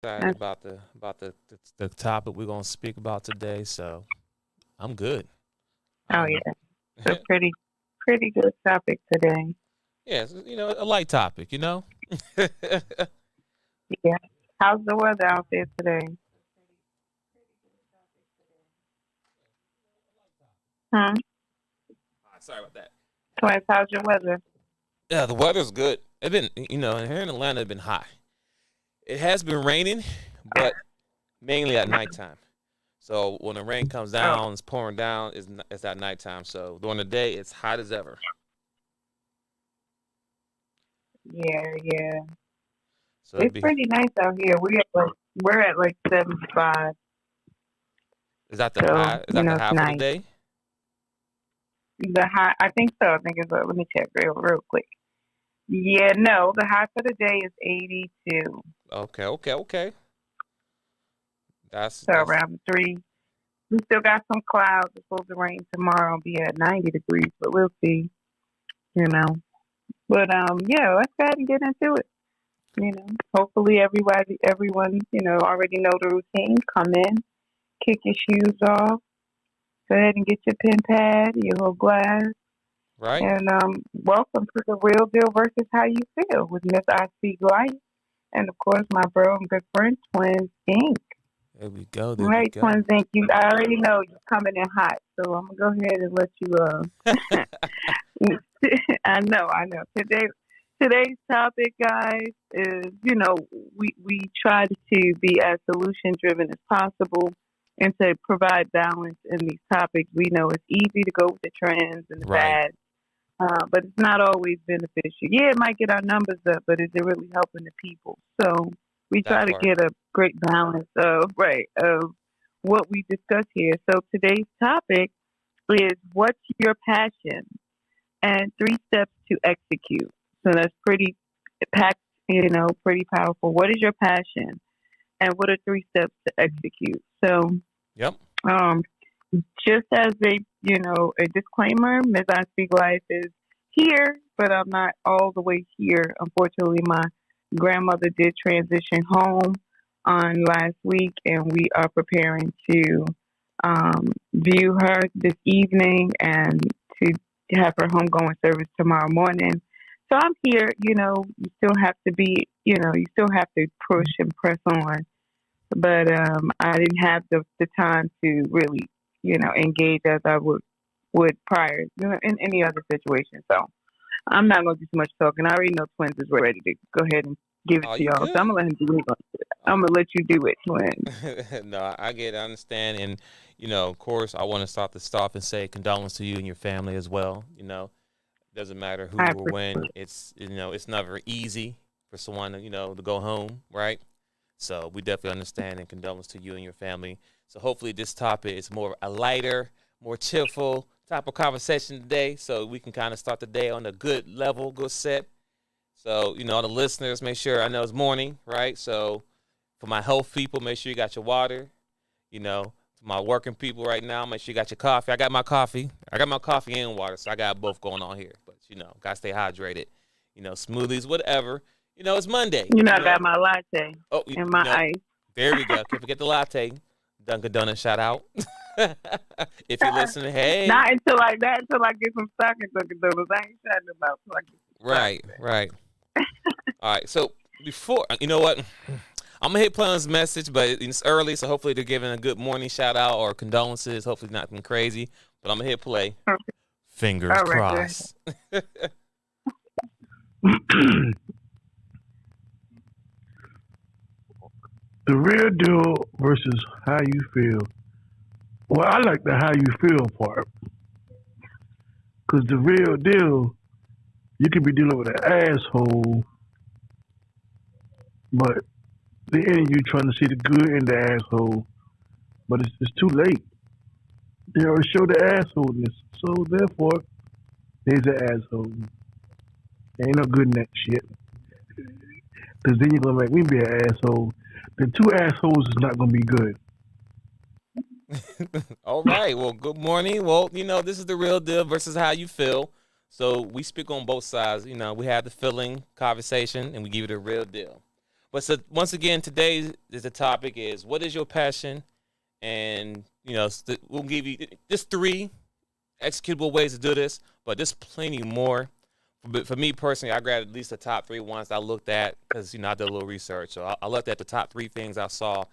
excited about the topic we're gonna speak about today. So I'm good. Oh Um, yeah, it's a pretty good topic today. yeah, a light topic. Yeah. How's the weather out there today? Hmm. Sorry about that. Twins, how's your weather? Yeah, the weather's good. It's been, here in Atlanta, it's been hot. It has been raining, but mainly at nighttime. So when the rain comes Oh, down, it's pouring down, it's at nighttime. So during the day, it's hot as ever. yeah, yeah. So it'd It's be, pretty nice out here. We're at like 75, is that the so high? Is that the it's high for the nice. day? The high, I think so. I think it's. Let me check real quick. Yeah, no, the high for the day is 82. Okay, okay, okay. So That's around three. We still got some clouds. It's supposed to rain tomorrow. Be at 90 degrees, but we'll see. You know. But yeah, let's go ahead and get into it. Hopefully everyone, already know the routine. Come in, kick your shoes off, go ahead and get your pen pad, your little glass, right. and welcome to the real deal versus how you feel with Miss I Speak Life, and of course my bro and good friend Twins Inc. There we go. All There we right, go. Twins Inc. I already know you're coming in hot, so I'm gonna go ahead and let you. I know. Today's topic, guys, is we try to be as solution driven as possible and to provide balance in these topics. We know it's easy to go with the trends and the Right. fads, but it's not always beneficial. Yeah, it might get our numbers up, but is it really helping the people? So we That try to part. get a great balance of what we discuss here. So today's topic is what's your passion and three steps to execute. So that's pretty packed, pretty powerful. What is your passion and what are three steps to execute? So, Yep. um, just as a disclaimer, Ms. I Speak Life is here, but I'm not all the way here. Unfortunately, my grandmother did transition home on last week, and we are preparing to view her this evening and to have her homegoing service tomorrow morning. So I'm here, you still have to be, you still have to push and press on. But I didn't have the time to really, engage as I would prior, in any other situation. So I'm not going to do too much talking. I already know Twins is ready to go ahead and give it Oh, to you y'all. So I'm good? going to let him do it. Oh. I'm going to let you do it, Twins. No, I get it, I understand. And, of course, I want to start this off and say condolence to you and your family as well. Doesn't matter who I or when. appreciate it. It's never easy for someone to go home, right? So we definitely understand and condolence to you and your family. So hopefully this topic is more a lighter, more cheerful type of conversation today, so we can kind of start the day on a good level, good set. So all the listeners, make sure I know it's morning, right? So for my health people, make sure you got your water. For my working people right now, make sure you got your coffee. I got my coffee. I got my coffee and water, so I got both going on here. But gotta stay hydrated. Smoothies, whatever. It's Monday. I got my latte Oh, and my ice. there we go. Can't forget the latte. Dunkin' Donuts shout out. If you're listening, hey. Not until I get some stocking Dunkin' Donuts. I ain't shouting about till I get some Right, right. All right. So before you know what, I'm gonna hit play on this message, but it's early, so hopefully they're giving a good morning shout out or condolences. Hopefully nothing crazy, but I'm gonna hit play. stocking. Fingers All right, good. crossed. The real deal versus how you feel. Well, I like the how you feel part because the real deal, you could be dealing with an asshole, but the end you trying to see the good in the asshole, but it's too late. They already show the assholeness, so therefore, there's an asshole. Ain't no good in that shit. Because then you're gonna make me be an asshole. The two assholes is not gonna be good. All right. Well, good morning. Well, this is the real deal versus how you feel. So we speak on both sides. We have the feeling conversation and we give it a real deal. But so once again, today is the topic is what is your passion, and we'll give you just 3 executable ways to do this, but there's plenty more. But for me personally, I grabbed at least the top 3 ones I looked at because I did a little research. So I looked at the top 3 things I saw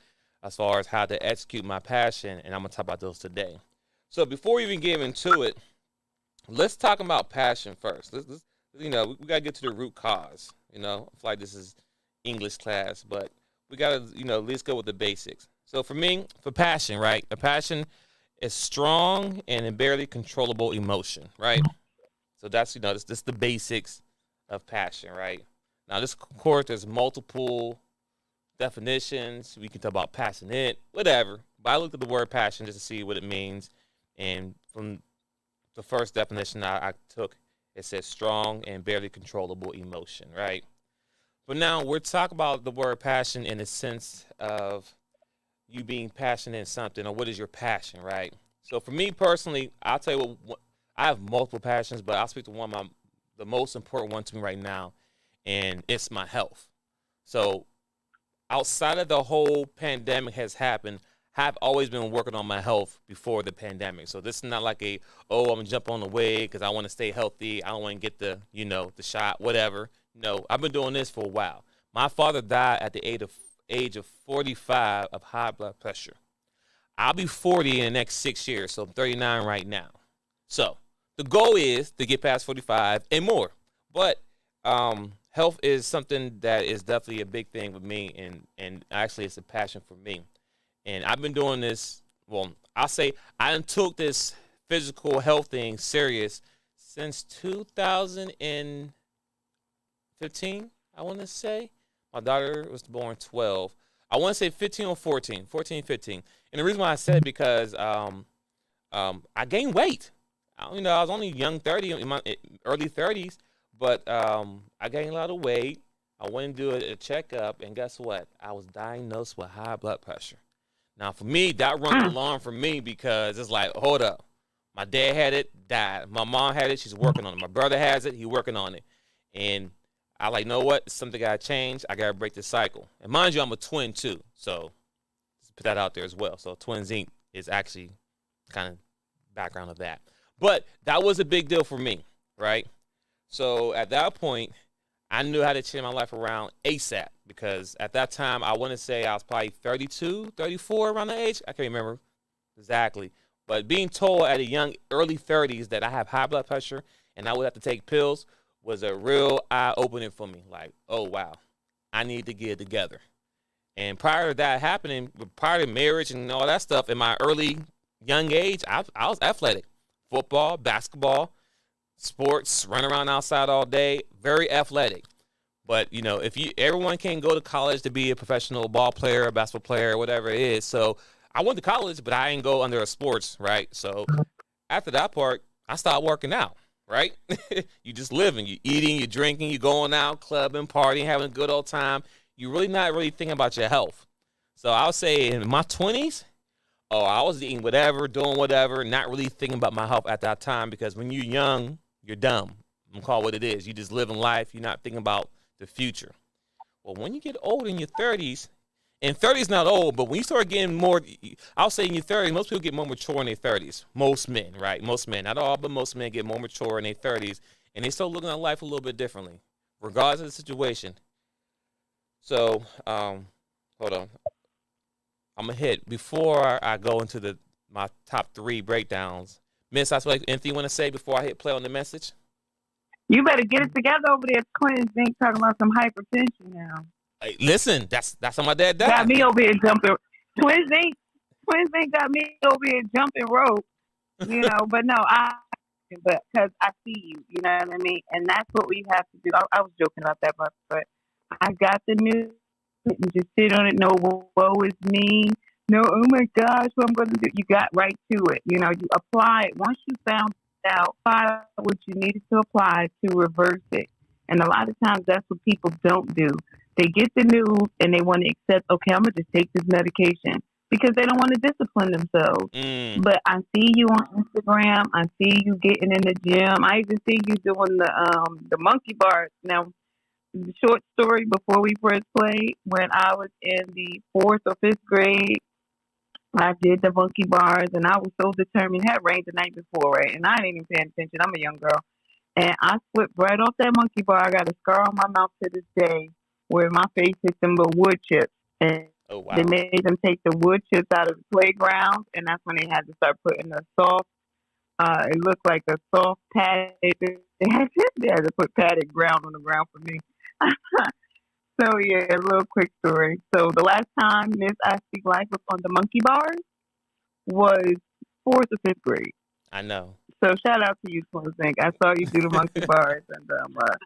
as far as how to execute my passion, and I'm gonna talk about those today. So before we even get into it, let's talk about passion first. Let's we gotta get to the root cause. I feel like this is English class, but we gotta at least go with the basics. So for me, for passion, right? A passion is strong and barely controllable emotion, right? So that's this the basics of passion, right? Now this, of course, there's multiple definitions. We can talk about passionate, whatever. But I looked at the word passion just to see what it means, and from the first definition I took, it says strong and barely controllable emotion, right? But now we're talking about the word passion in the sense of you being passionate in something, or what is your passion, right? So for me personally, I'll tell you what I have multiple passions, but I'll speak to one of the most important one to me right now, and it's my health. So outside of the whole pandemic has happened, I've always been working on my health before the pandemic. So this is not like I'm gonna jump on the wave because I want to stay healthy. I don't want to get the shot, whatever. No, I've been doing this for a while. My father died at the age of 45 of high blood pressure. I'll be 40 in the next 6 years, so I'm 39 right now. So the goal is to get past 45 and more. But health is something that is definitely a big thing with me, and actually it's a passion for me. And I've been doing this, well, I'll say I took this physical health thing serious since 2015, I want to say. My daughter was born 12. I want to say 15 or 14, 15. And the reason why I said it because I gained weight. I was only young 30, in my early 30s, but I gained a lot of weight. I went and do a checkup, and guess what? I was diagnosed with high blood pressure. Now, for me, that rung an alarm for me because it's like, hold up. My dad had it, died. My mom had it, she's working on it. My brother has it, he's working on it. And I like, know what? Something got to change. I got to break this cycle. And mind you, I'm a twin, too. So let's put that out there as well. So twinsinc is actually kind of background of that. But that was a big deal for me, right? So at that point, I knew how to change my life around ASAP because at that time, I want to say I was probably 32, 34 around the age. I can't remember exactly. But being told at a young, early 30s that I have high blood pressure and I would have to take pills was a real eye-opening for me. Like, oh, wow, I need to get it together. And prior to that happening, prior to marriage and all that stuff, in my early young age, I was athletic. Football, basketball, sports, run around outside all day, very athletic. But, everyone can't go to college to be a professional ball player, a basketball player, whatever it is. So I went to college, but I didn't go under a sports, right? So after that part, I started working out, right? You just living, you eating, you drinking, you going out, clubbing, partying, having a good old time. You're really not really thinking about your health. So I would say in my 20s, I was eating whatever, doing whatever, not really thinking about my health at that time because when you're young, you're dumb. I'm going to call it what it is. You just living life. You're not thinking about the future. Well, when you get older in your 30s, and 30 is not old, but when you start getting more, I'll say in your 30s, most people get more mature in their 30s. Most men, right? Most men. Not all, but most men get more mature in their 30s, and they start looking at life a little bit differently, regardless of the situation. So, hold on. I'm going to hit, before I go into my top 3 breakdowns, Miss, I feel like anything you want to say before I hit play on the message? You better get it together over there. Twinsinc talking about some hypertension now. Hey, listen, that's how my dad died. Got me over here jumping. Twinsinc got me over here jumping rope. But no, because I see you. You know what I mean? And that's what we have to do. I was joking about that, but I got the news and just sit on it. No, woe is me. No, oh my gosh, what I'm going to do. You got right to it. You apply it. Once you found out, apply what you needed to apply to reverse it. And a lot of times that's what people don't do. They get the news and they want to accept, okay, I'm going to just take this medication because they don't want to discipline themselves. But I see you on Instagram. I see you getting in the gym. I even see you doing the monkey bars. Now, short story before we press play. When I was in the fourth or fifth grade, I did the monkey bars, and I was so determined. It had rained the night before, right? And I didn't even pay attention. I'm a young girl. And I slipped right off that monkey bar. I got a scar on my mouth to this day where my face hit them little wood chips. And Oh, they wow. made them take the wood chips out of the playground, and that's when they had to start putting the soft, it looked like a soft padded, they had to put padded ground on the ground for me. So, yeah, a little quick story. So, the last time Miss I Speak Life was on the monkey bars was fourth or fifth grade. I know. So shout out to you, twinsinc. I saw you do the monkey bars, and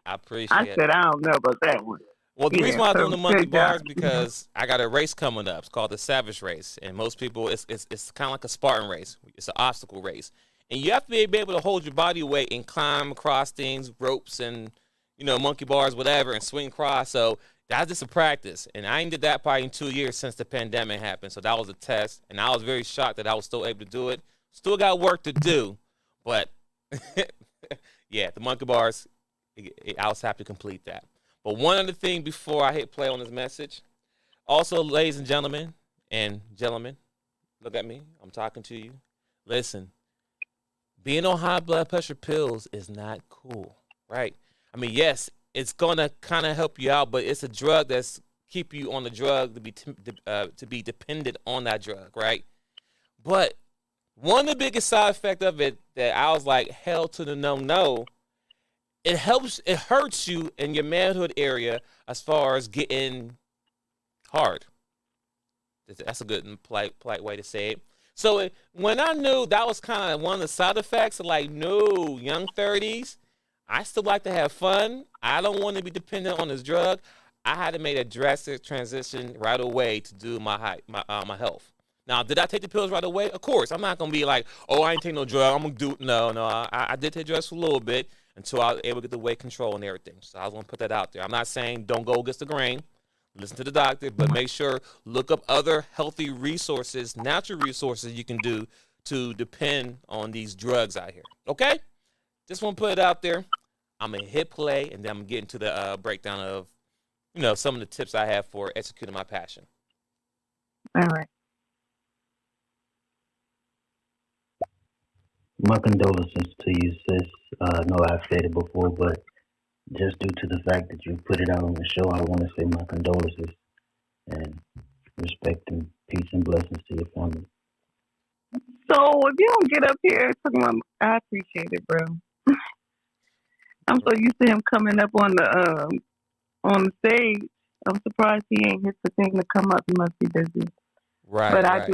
I appreciate I it. said I don't know about that one. Well, the reason Yeah, why I'm so doing the monkey good job. bars because I got a race coming up. It's called the Savage Race, and most people, it's kind of like a Spartan race. It's an obstacle race, and you have to be able to hold your body weight and climb across things, ropes, and monkey bars, whatever, and swing across. So that's just a practice, and I ain't did that probably in 2 years since the pandemic happened. So that was a test, and I was very shocked that I was still able to do it. Still got work to do, but yeah, the monkey bars, I was happy to complete that. But one other thing before I hit play on this message, also, ladies and gentlemen, look at me. I'm talking to you. Listen, being on high blood pressure pills is not cool, right? I mean, yes, it's gonna kind of help you out, but it's a drug that's keep you on the drug to be dependent on that drug, right? But one of the biggest side effects of it that I was like, hell to the no. It hurts you in your manhood area as far as getting hard. That's a good and polite way to say it. So when I knew that was kind of one of the side effects, like, no, young 30s, I still like to have fun. I don't want to be dependent on this drug. I had to make a drastic transition right away to do my health. Now, did I take the pills right away? Of course. I'm not going to be like, oh, I ain't take no drug. I'm going to do, no. I did take drugs for a little bit until I was able to get the weight control and everything. So I was going to put that out there. I'm not saying don't go against the grain. Listen to the doctor, but make sure, look up other healthy resources, natural resources you can do to depend on these drugs out here. Okay? Just want to put it out there. I'm going to hit play, and then I'm going to get into the breakdown of, some of the tips I have for executing my passion. All right. My condolences to you, sis. I know I've said it before, but just due to the fact that you put it out on the show, I want to say my condolences and respect and peace and blessings to your family. So if you don't get up here talking about, I appreciate it, bro. I'm so used to him coming up on the stage. I'm surprised he ain't hit the thing to come up. He must be busy. Right. But right. I do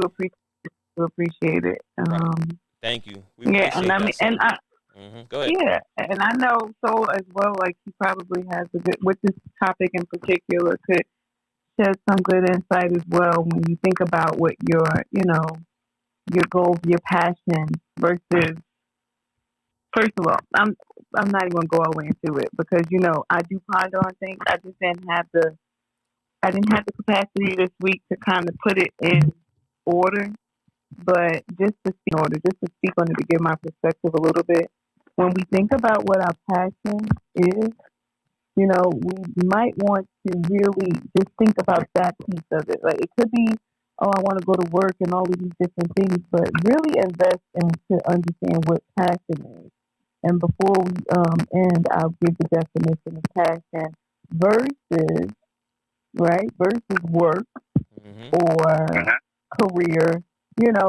appreciate it. Right. Thank you. We Yeah, appreciate and that, go ahead. yeah, and I know so as well. Like he probably has a good with this topic in particular could shed some good insight as well when you think about what your goals, your passion versus. First of all, I'm not even gonna go all the way into it because I do ponder on things. I just didn't have the capacity this week to kind of put it in order. But just to speak on it to give my perspective a little bit. When we think about what our passion is, we might want to really just think about that piece of it. Like it could be, oh, I want to go to work and all of these different things, but really invest to understand what passion is. And before we end, I'll give the definition of passion versus work or career.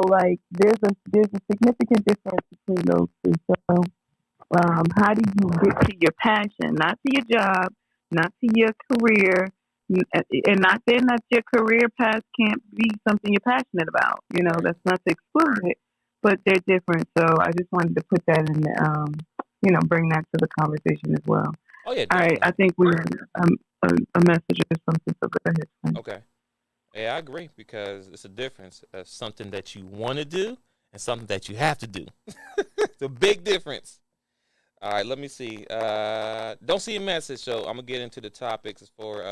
Like there's a significant difference between those two. So, how do you get to your passion? Not to your job, not to your career, and not saying that your career path can't be something you're passionate about. That's not to exclude it, but they're different. So I just wanted to put that in, bring that to the conversation as well. Oh yeah. All right. I think we a message or something. So go ahead. Okay. Yeah, I agree because it's a difference of something that you want to do and something that you have to do. It's a big difference. All right, let me see. Don't see a message, so I'm gonna get into the topics as far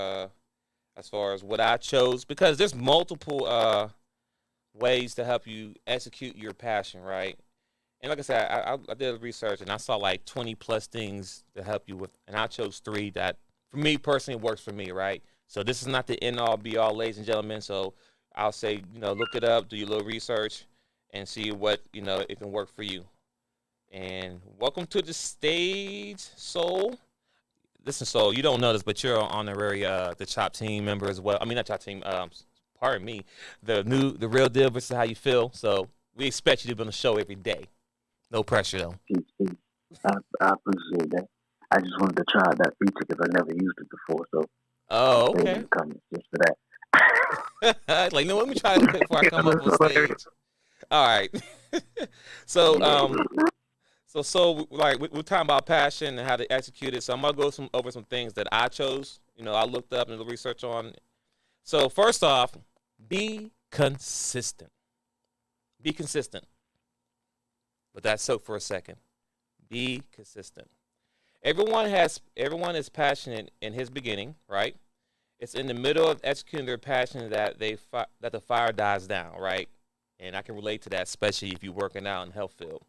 as what I chose because there's multiple ways to help you execute your passion, right? And like I said, I did research and I saw like 20 plus things to help you with, and I chose 3 that for me personally, it works for me, right? So this is not the end all be all, ladies and gentlemen. So I'll say, look it up, do your little research, and see what it can work for you. And welcome to the stage, Soul. Listen, Soul, you don't know this, but you're an honorary the Chop team member as well. I mean, not Chop team. Pardon me. The real deal versus how you feel. So we expect you to be on the show every day. No pressure though. I appreciate that. I just wanted to try that feature because I never used it before. So okay. In the comments just for that. Like, no, let me try it before I come up on stage. All right. So like we're talking about passion and how to execute it. So I'm gonna go over some things that I chose. I looked up and did research on. So first off, be consistent. Be consistent. But that's so for a second. Be consistent. Everyone is passionate in his beginning, right? It's in the middle of executing their passion that the fire dies down, right? And I can relate to that, especially if you're working out in the health field.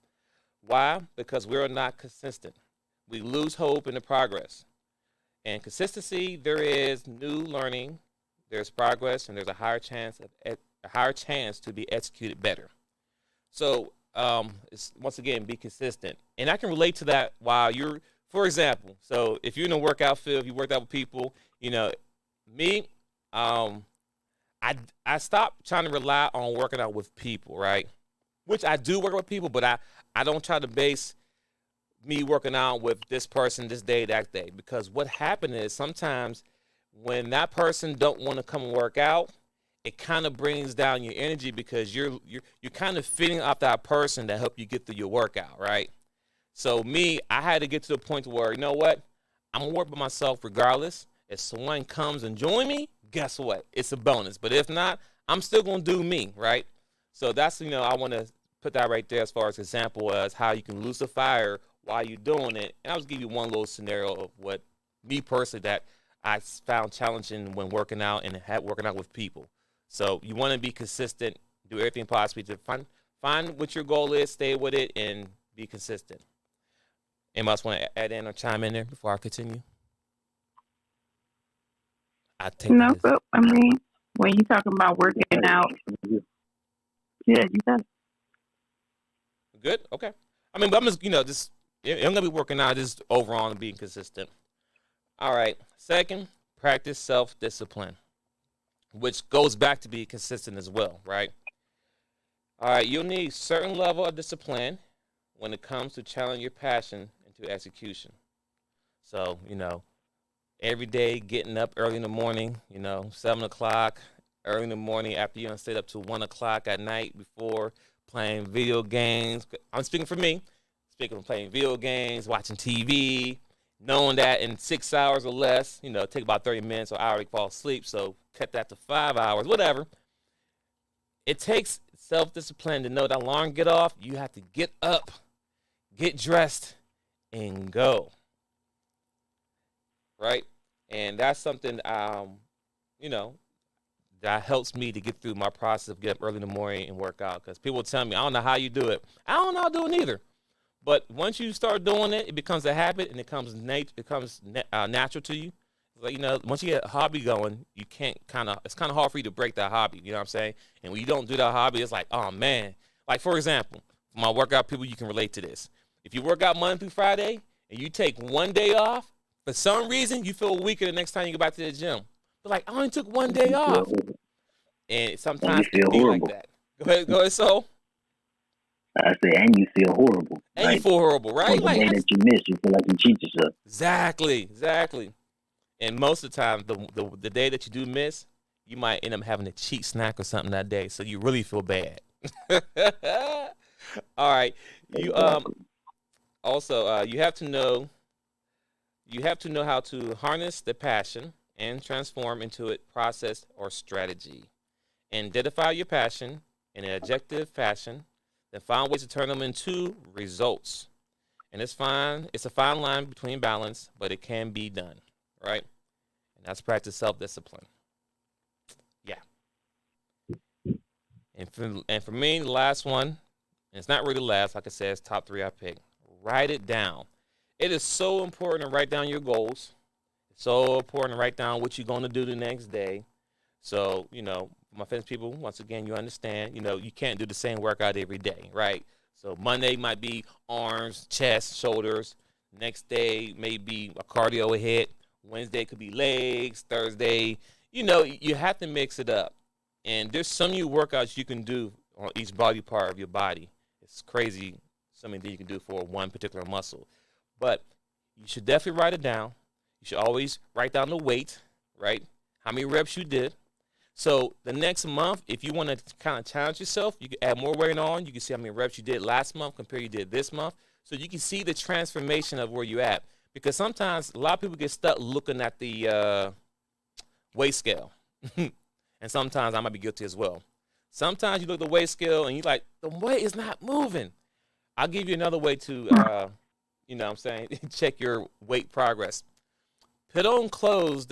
Why? Because we're not consistent. We lose hope in the progress. And consistency, there is new learning, there's progress, and there's a higher chance to be executed better. So it's, once again, be consistent. And I can relate to that while you're, for example, so if you're in the workout field, if you worked out with people, me, I stopped trying to rely on working out with people, right? Which I do work with people, but I don't try to base me working out with this person this day, that day. Because what happened is sometimes when that person don't want to come and work out, it kind of brings down your energy because you're kind of feeding off that person to help you get through your workout, right? So me, I had to get to the point where, you know what? I'm going to work by myself regardless. If someone comes and join me, guess what? It's a bonus. But if not, I'm still going to do me, right? So that's, I want to put that right there as far as example as how you can lose the fire while you're doing it. And I'll just give you one little scenario of what me personally that I found challenging when working out and working out with people. So you want to be consistent, do everything possible to find what your goal is, stay with it, and be consistent. Anybody else want to add in or chime in there before I continue? No, but I mean, when you talking about working out, yeah, you got it. Good? Okay. I mean, but I'm just, I'm going to be working out just overall and being consistent. All right. Second, practice self-discipline, which goes back to be consistent as well, right? All right. You'll need a certain level of discipline when it comes to channeling your passion into execution. So, every day getting up early in the morning, 7 o'clock, early in the morning after you stayed up to 1 o'clock at night before playing video games. I'm speaking for me. Speaking of playing video games, watching TV, knowing that in 6 hours or less, take about 30 minutes or hour to fall asleep. So cut that to 5 hours, whatever. It takes self-discipline to know that alarm get off. You have to get up, get dressed, and go. Right? And that's something, that helps me to get through my process of get up early in the morning and work out. Because people tell me, I don't know how you do it. I don't know how to do it either. But once you start doing it, it becomes a habit and it becomes natural to you. Like, once you get a hobby going, you can't it's kind of hard for you to break that hobby. You know what I'm saying? And when you don't do that hobby, it's like, oh, man. Like, for example, for my workout people, you can relate to this. If you work out Monday through Friday and you take one day off, for some reason, you feel weaker the next time you go back to the gym. But like, I only took one day off. And sometimes it can be like that. Go ahead, Soul. I say, and you feel horrible. And you feel horrible, right? The day that you miss, you feel like you cheat yourself. Exactly. And most of the time, the day that you do miss, you might end up having a cheat snack or something that day, so you really feel bad. All right. You also you have to know how to harness the passion and transform into a process or strategy. Identify your passion in an objective fashion, then find ways to turn them into results. And it's a fine line between balance, but it can be done, right? And that's practice self-discipline. Yeah. And for me, the last one, and it's not really last, like I said, it's top 3 I picked. Write it down. It is so important to write down your goals, It's so important to write down what you're going to do the next day. So, my fitness people, once again, you understand, you can't do the same workout every day, right? So Monday might be arms, chest, shoulders. Next day may be a cardio hit. Wednesday could be legs. Thursday, you have to mix it up. And there's some new workouts you can do on each body part of your body. It's crazy something that you can do for one particular muscle. But you should definitely write it down. You should always write down the weight, right? How many reps you did. So the next month, if you want to kind of challenge yourself, you can add more weight on. You can see how many reps you did last month compared to you did this month. So you can see the transformation of where you're at. Because sometimes a lot of people get stuck looking at the weight scale. And sometimes I might be guilty as well. Sometimes you look at the weight scale and you're like, the weight is not moving. I'll give you another way to, check your weight progress. Put on clothes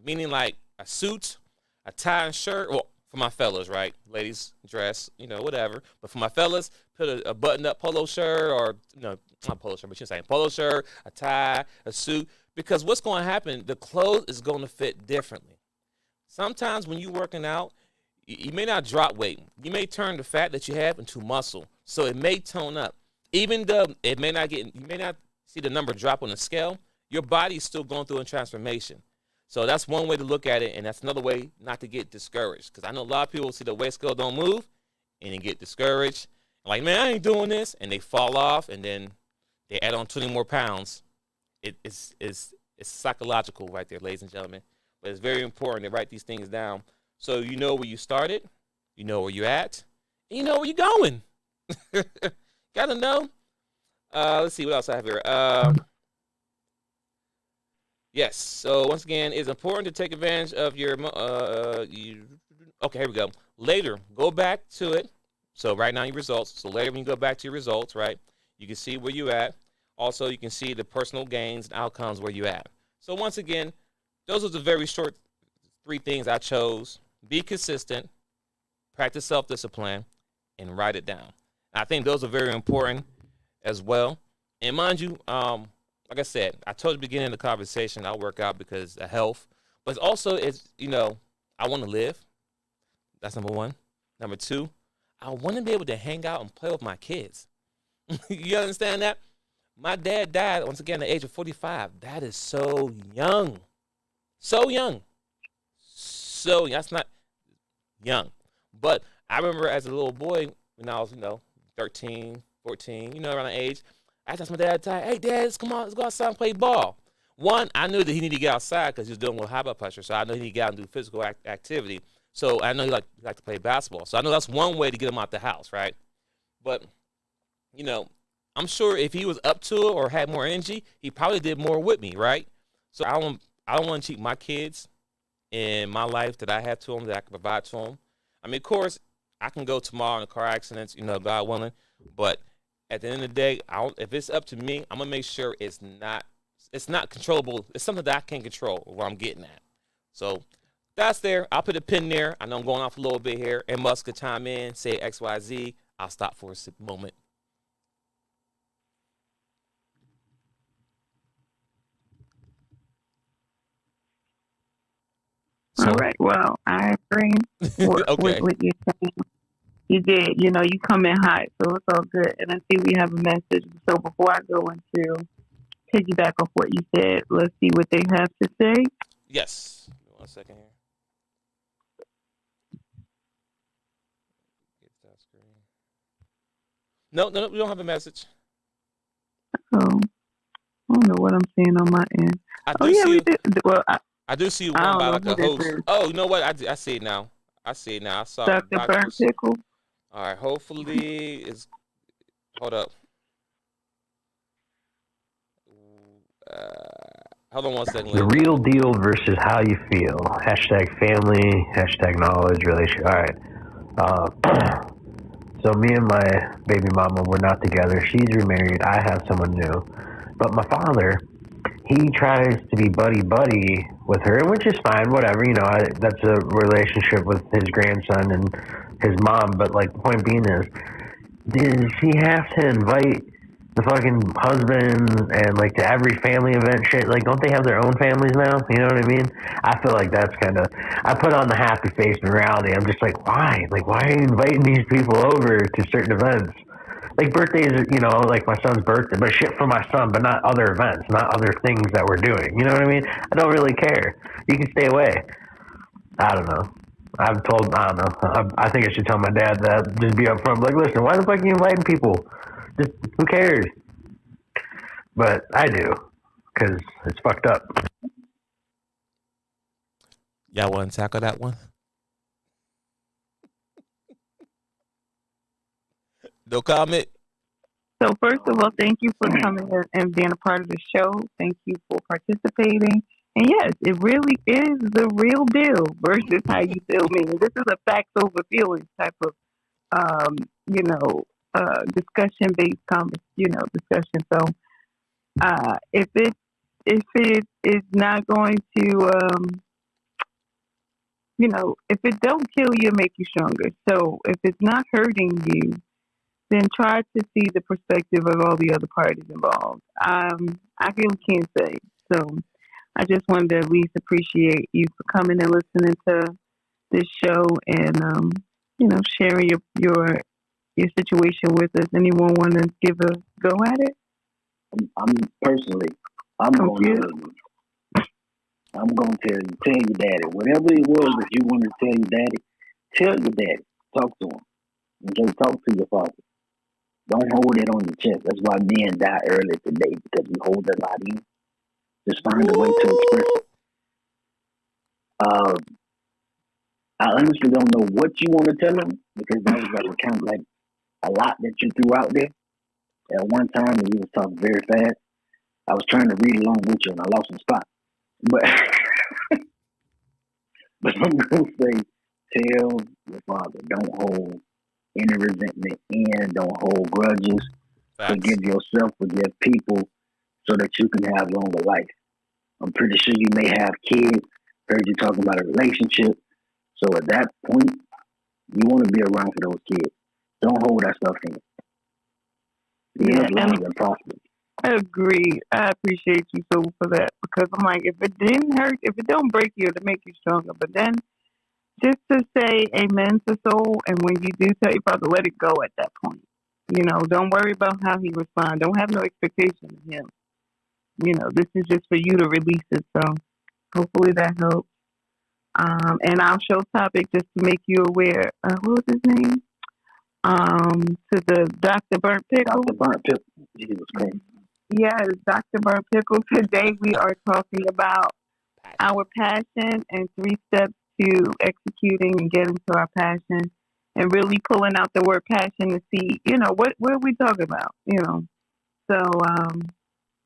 meaning like a suit, a tie and shirt. Well, for my fellas, right? Ladies, dress, whatever. But for my fellas, put a button-up polo shirt or, not polo shirt, but you're saying polo shirt, a tie, a suit. Because what's going to happen, the clothes is going to fit differently. Sometimes when you're working out, you may not drop weight. You may turn the fat that you have into muscle. So it may tone up. Even though you may not see the number drop on the scale, your body is still going through a transformation. So that's one way to look at it, and that's another way not to get discouraged. Because I know a lot of people see the weight scale don't move, and they get discouraged. Like, man, I ain't doing this, and they fall off, and then they add on 20 more pounds. It's psychological right there, ladies and gentlemen. But it's very important to write these things down so you know where you started, you know where you're at, and you know where you're going. Gotta know. Let's see what else I have here. Yes. So once again, it's important to take advantage of your. Okay, here we go. Later, go back to it. So right now your results. So later when you go back to your results, right, you can see where you at. Also, you can see the personal gains and outcomes where you at. So once again, those are the very short 3 things I chose. Be consistent, practice self-discipline, and write it down. I think those are very important as well. And mind you, like I said, I told you at the beginning of the conversation, I work out because of health. But also, I want to live. That's number 1. Number 2, I want to be able to hang out and play with my kids. You understand that? My dad died, once again, at the age of 45. That is so young. So young. So that's not young. But I remember as a little boy, when I was, 13, 14, around the age, I asked my dad, hey, Dad, let's go outside and play ball. One, I knew that he needed to get outside because he was dealing with high blood pressure, so I knew he needed to get out and do physical activity. So I know he liked to play basketball. So I know that's one way to get him out the house, right? But, I'm sure if he was up to it or had more energy, he probably did more with me, right? So I don't want to cheat my kids in my life that I have to them, that I can provide to them. I mean, of course, I can go tomorrow in a car accident, God willing. But at the end of the day, if it's up to me, I'm going to make sure it's not controllable. It's something that I can't control where I'm getting at. So that's there. I'll put a pin there. I know I'm going off a little bit here. And Musk could chime in, say XYZ. I'll stop for a moment. All right. Well, I agree with what you're saying. You did. You come in hot, so it's all good. And I see we have a message. So before I go into piggyback off what you said, let's see what they have to say. Yes. 1 second here. Get that screen. No, we don't have a message. Oh, I don't know what I'm seeing on my end. We did. Well, I do see one by like a host. Oh, you know what? I see it now. I saw Dr. Burn Pickle. All right. Hopefully, it's. Hold up. Hold on 1 second. The real deal versus how you feel. #family, #knowledge, relationship. All right. So me and my baby mama, we're not together. She's remarried. I have someone new. But my father, he tries to be buddy-buddy with her, which is fine, whatever. That's a relationship with his grandson and his mom. But, the point being is, does he have to invite the fucking husband and like to every family event shit. Like, don't they have their own families now? You know what I mean? I feel like that's kind of, I put on the happy face in reality. I'm just like, why? Like, why are you inviting these people over to certain events? Like birthdays, you know, like my son's birthday, but shit for my son, but not other events, not other things that we're doing. You know what I mean? I don't really care. You can stay away. I don't know. I don't know. I think I should tell my dad that. Just be upfront. Like, listen, why the fuck are you inviting people? Just, who cares? But I do, because it's fucked up. Y'all want to tackle that one? No comment? So first of all, thank you for coming and being a part of the show. Thank you for participating. And yes, it really is the real deal versus how you feel me. This is a facts over feelings type of, discussion based discussion. So, if it is not going to, if it don't kill you, make you stronger. So if it's not hurting you, then try to see the perspective of all the other parties involved. I really can't say. So I just wanted to at least appreciate you for coming and listening to this show and, sharing your situation with us. Anyone want to give a go at it? I'm going to tell your daddy. Whatever it was that you want to tell your daddy, tell your daddy. Talk to him. Okay, talk to your father. Don't hold it on your chest. That's why men die early today, because we hold a lot in. Just find a way to express it. I honestly don't know what you want to tell him, because that was like kind of like a lot that you threw out there at one time, and you was talking very fast. I was trying to read along with you, and I lost my spot. But I'm going to say, tell your father, don't hold any resentment in, don't hold grudges. Facts. Forgive yourself, forgive people, so that you can have longer life. I'm pretty sure you may have kids. Heard you talking about a relationship. So at that point, you want to be around for those kids. Don't hold that stuff in. Live long and prosper. I agree. I appreciate you so for that, because I'm like, if it didn't hurt, if it don't break you, it'll make you stronger. But then just to say amen to soul, and when you do tell your father, let it go at that point. Don't worry about how he responds. Don't have no expectation of him. This is just for you to release it. So hopefully that helps. And our show topic, just to make you aware, what was his name? To the Dr. Burnt Pickle. Dr. Burnt Pickle. Jesus Christ. Yes, Dr. Burnt Pickle. Today we are talking about our passion and 3 steps to executing and getting to our passion, and really pulling out the word passion to see, what are we talking about, So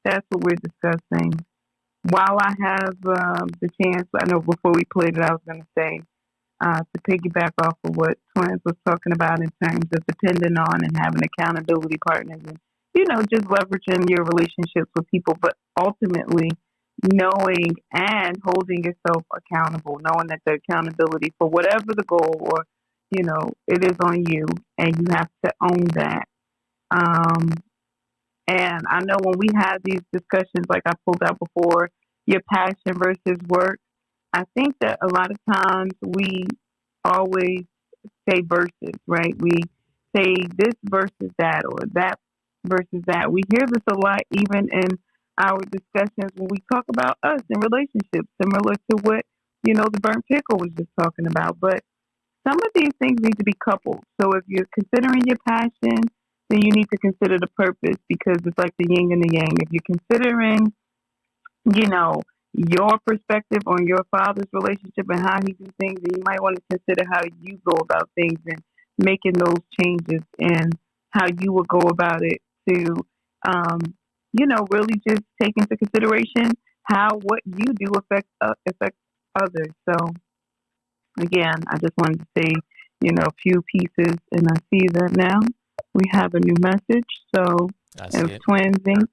that's what we're discussing. While I have the chance, I know before we played it, I was going to say, to piggyback off of what Twins was talking about in terms of depending on and having accountability partners and, just leveraging your relationships with people, but ultimately knowing and holding yourself accountable, knowing that the accountability for whatever the goal or, it is on you, and you have to own that. And I know when we have these discussions, like I pulled out before, your passion versus work, I think that a lot of times we always say versus, right? We say this versus that, or that versus that. We hear this a lot even in our discussions when we talk about us in relationships, similar to what, the burnt pickle was just talking about. But some of these things need to be coupled. So if you're considering your passion, then you need to consider the purpose, because it's like the yin and the yang. If you're considering, your perspective on your father's relationship and how he do things, then you might want to consider how you go about things and making those changes, and how you would go about it to, really just take into consideration how what you do affects others. So again, I just wanted to say, a few pieces, and I see that now we have a new message. So if twinsinc,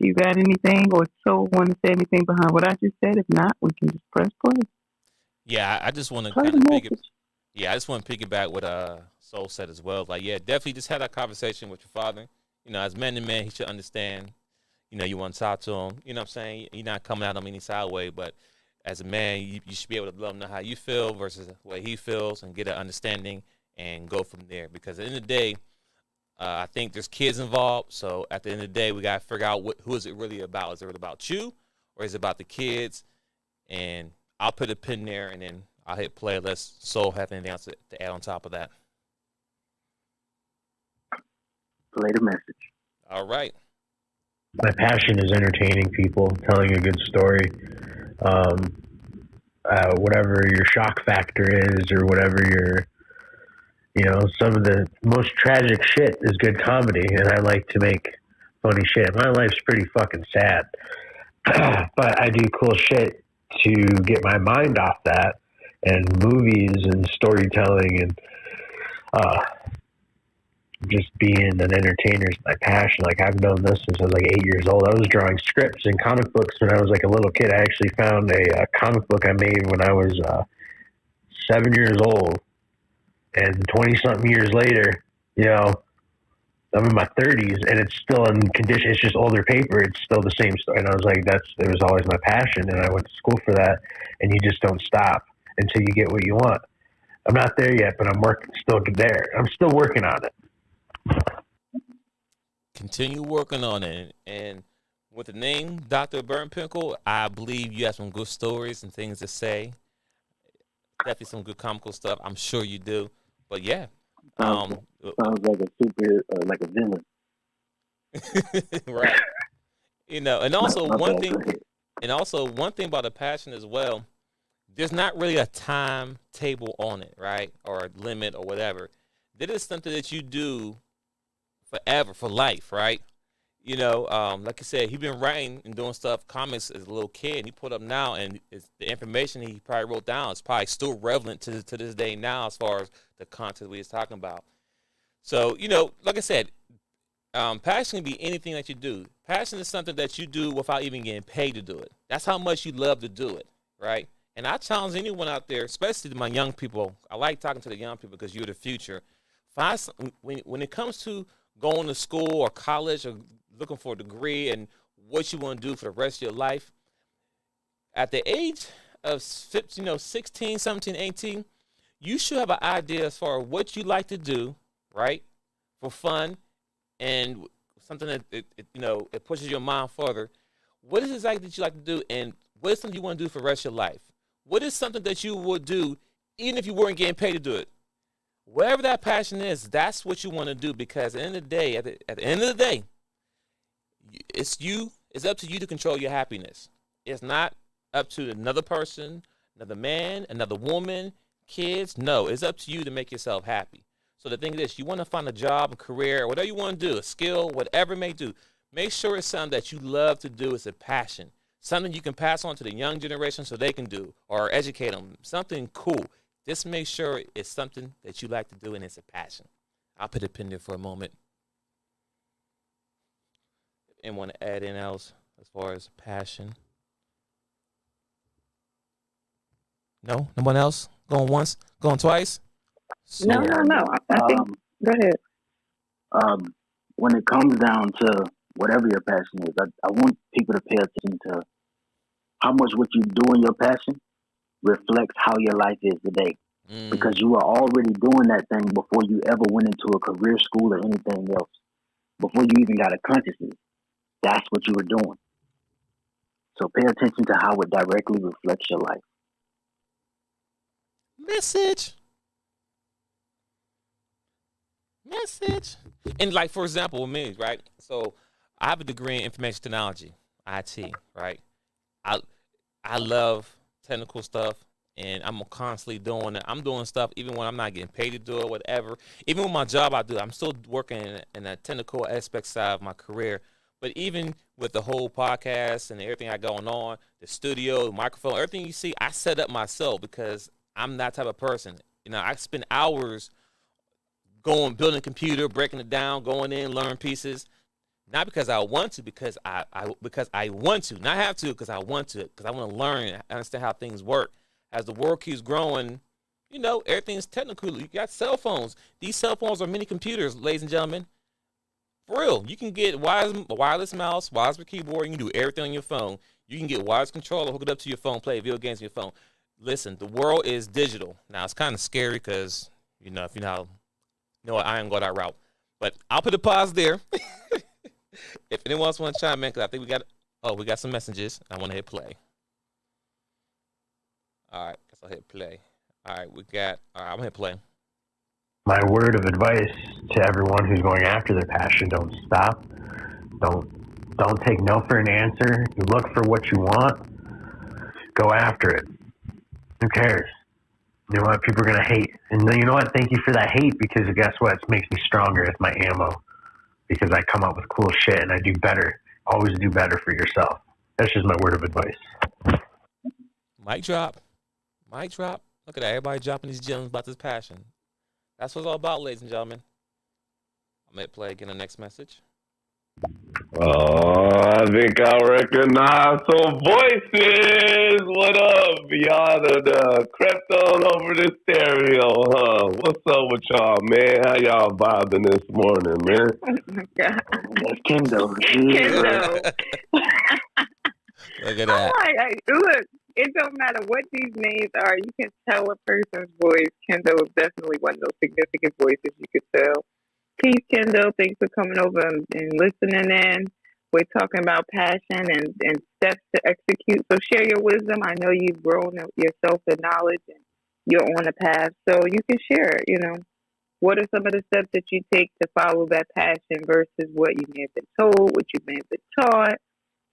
you got anything, or Soul want to say anything behind what I just said? If not, we can just press play. Yeah, I just want to kind of piggyback what Soul said as well. Like, yeah, definitely just had that conversation with your father. You know, as man to man, he should understand. You know, you want to talk to him. You know what I'm saying? You're not coming at him any side way, but as a man, you should be able to let him know how you feel versus the way he feels and get an understanding and go from there. Because at the end of the day, I think there's kids involved. So at the end of the day, we got to figure out who is it really about. Is it really about you or is it about the kids? And I'll put a pin there and then I'll hit play unless Soul have anything else to add on top of that. Play the message. All right. My passion is entertaining people, telling a good story. Whatever your shock factor is, or whatever your, some of the most tragic shit is good comedy, and I like to make funny shit. My life's pretty fucking sad, but I do cool shit to get my mind off that, and movies and storytelling and just being an entertainer is my passion. Like, I've known this since I was like 8 years old. I was drawing scripts and comic books when I was like a little kid. I actually found a comic book I made when I was 7 years old, and 20-something years later, I'm in my 30s and it's still in condition. It's just older paper. It's still the same story. And I was like, it was always my passion, and I went to school for that. And you just don't stop until you get what you want. I'm not there yet, but I'm still there. I'm still working on it. Continue working on it. And with the name Dr. Burnpinkle, I believe you have some good stories and things to say. Definitely some good comical stuff. I'm sure you do. But yeah. Sounds like a super, like a villain. Right. And also one thing about a passion as well, there's not really a timetable on it, right? Or a limit or whatever. This is something that you do forever, for life, right? Like you said, he's been writing and doing stuff, comics as a little kid, and he put up now, and the information he probably wrote down is probably still relevant to this day now as far as the content we was talking about. So, like I said, passion can be anything that you do. Passion is something that you do without even getting paid to do it. That's how much you love to do it, right? And I challenge anyone out there, especially my young people. I like talking to the young people because you're the future. Find when it comes to going to school or college or looking for a degree and what you want to do for the rest of your life, at the age of 16, 17, 18, you should have an idea as far as what you like to do, right, for fun and something that it pushes your mind further. What is it exactly that you like to do, and what is something you want to do for the rest of your life? What is something that you would do even if you weren't getting paid to do it? Whatever that passion is, that's what you want to do, because at the end of the day, at the end of the day, it's you. It's up to you to control your happiness. It's not up to another person, another man, another woman, kids. No, it's up to you to make yourself happy. So the thing is, you want to find a job, a career, whatever you want to do, a skill, whatever it may do. Make sure it's something that you love to do. It's a passion, something you can pass on to the young generation so they can do, or educate them. Something cool. Just make sure it's something that you like to do and it's a passion. I'll put a pin there for a moment. And want to add in else as far as passion? No? No one else? Going once? Going twice? So, No. I think, go ahead. When it comes down to whatever your passion is, I want people to pay attention to how much what you do in your passion reflects how your life is today. Because you were already doing that thing before you ever went into a career school or anything else. Before you even got a consciousness, that's what you were doing. So pay attention to how it directly reflects your life. Message. And like, for example, with me, right? So I have a degree in information technology, IT, right? I love technical stuff, and I'm constantly doing it. I'm doing stuff even when I'm not getting paid to do it, whatever. Even with my job I do, I'm still working in the technical aspect side of my career. But even with the whole podcast and everything I going on, the studio, the microphone, everything you see, I set up myself because I'm that type of person. I spend hours building a computer, breaking it down, going in, learn pieces. Not because I want to, because I want to. Not have to, because I want to, because I want to learn and understand how things work. As the world keeps growing, everything's technical. You got cell phones. These cell phones are mini computers, ladies and gentlemen. For real, you can get wireless mouse, wireless keyboard. You can do everything on your phone. You can get wireless controller, hook it up to your phone, play video games on your phone. Listen, the world is digital. Now, it's kind of scary because, if you know what, I ain't go that route. But I'll put a pause there. If anyone else want to chime in, because I think we got some messages. I want to hit play. All right, guess I'll hit play. All right, I'm going to hit play. My word of advice to everyone who's going after their passion: don't stop. Don't take no for an answer. You look for what you want. Go after it. Who cares? You know what? People are gonna hate, and you know what? Thank you for that hate, because guess what? It makes me stronger. It's my ammo, because I come up with cool shit and I do better. Always do better for yourself. That's just my word of advice. Mic drop. Mic drop. Look at that. Everybody dropping these gems about this passion. That's what it's all about, ladies and gentlemen. I'm going to play again the next message. Oh, I think I recognize some voices. What up? Y'all done crept on over the stereo, huh? What's up with y'all, man? How y'all vibing this morning, man? Oh my God. That's Kendo. Kendo. Look at that. Look, it don't matter what these names are. You can tell a person's voice. Kendo is definitely one of those significant voices you could tell. Peace, Kendo. Thanks for coming over and listening in. We're talking about passion and steps to execute. So share your wisdom. I know you've grown yourself in knowledge and you're on a path. So you can share it, What are some of the steps that you take to follow that passion versus what you may have been told, what you may have been taught?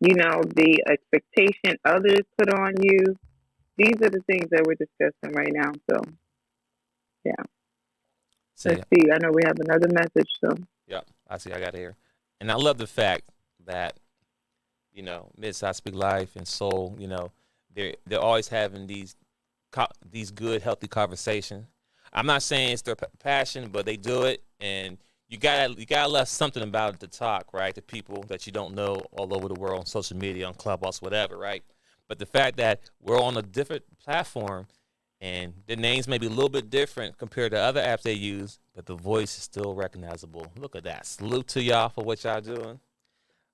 The expectation others put on you. These are the things that we're discussing right now. So, yeah. Let's see. I know we have another message. So, yeah, I see. I got it here. And I love the fact that, Mid-South Speak Life and Soul, they're always having these good, healthy conversations. I'm not saying it's their passion, but they do it, and you gotta let something about it to talk, right, to people that you don't know all over the world on social media, on Clubhouse, whatever, right? But the fact that we're on a different platform and the names may be a little bit different compared to other apps they use, but the voice is still recognizable. Look at that. Salute to y'all for what y'all doing.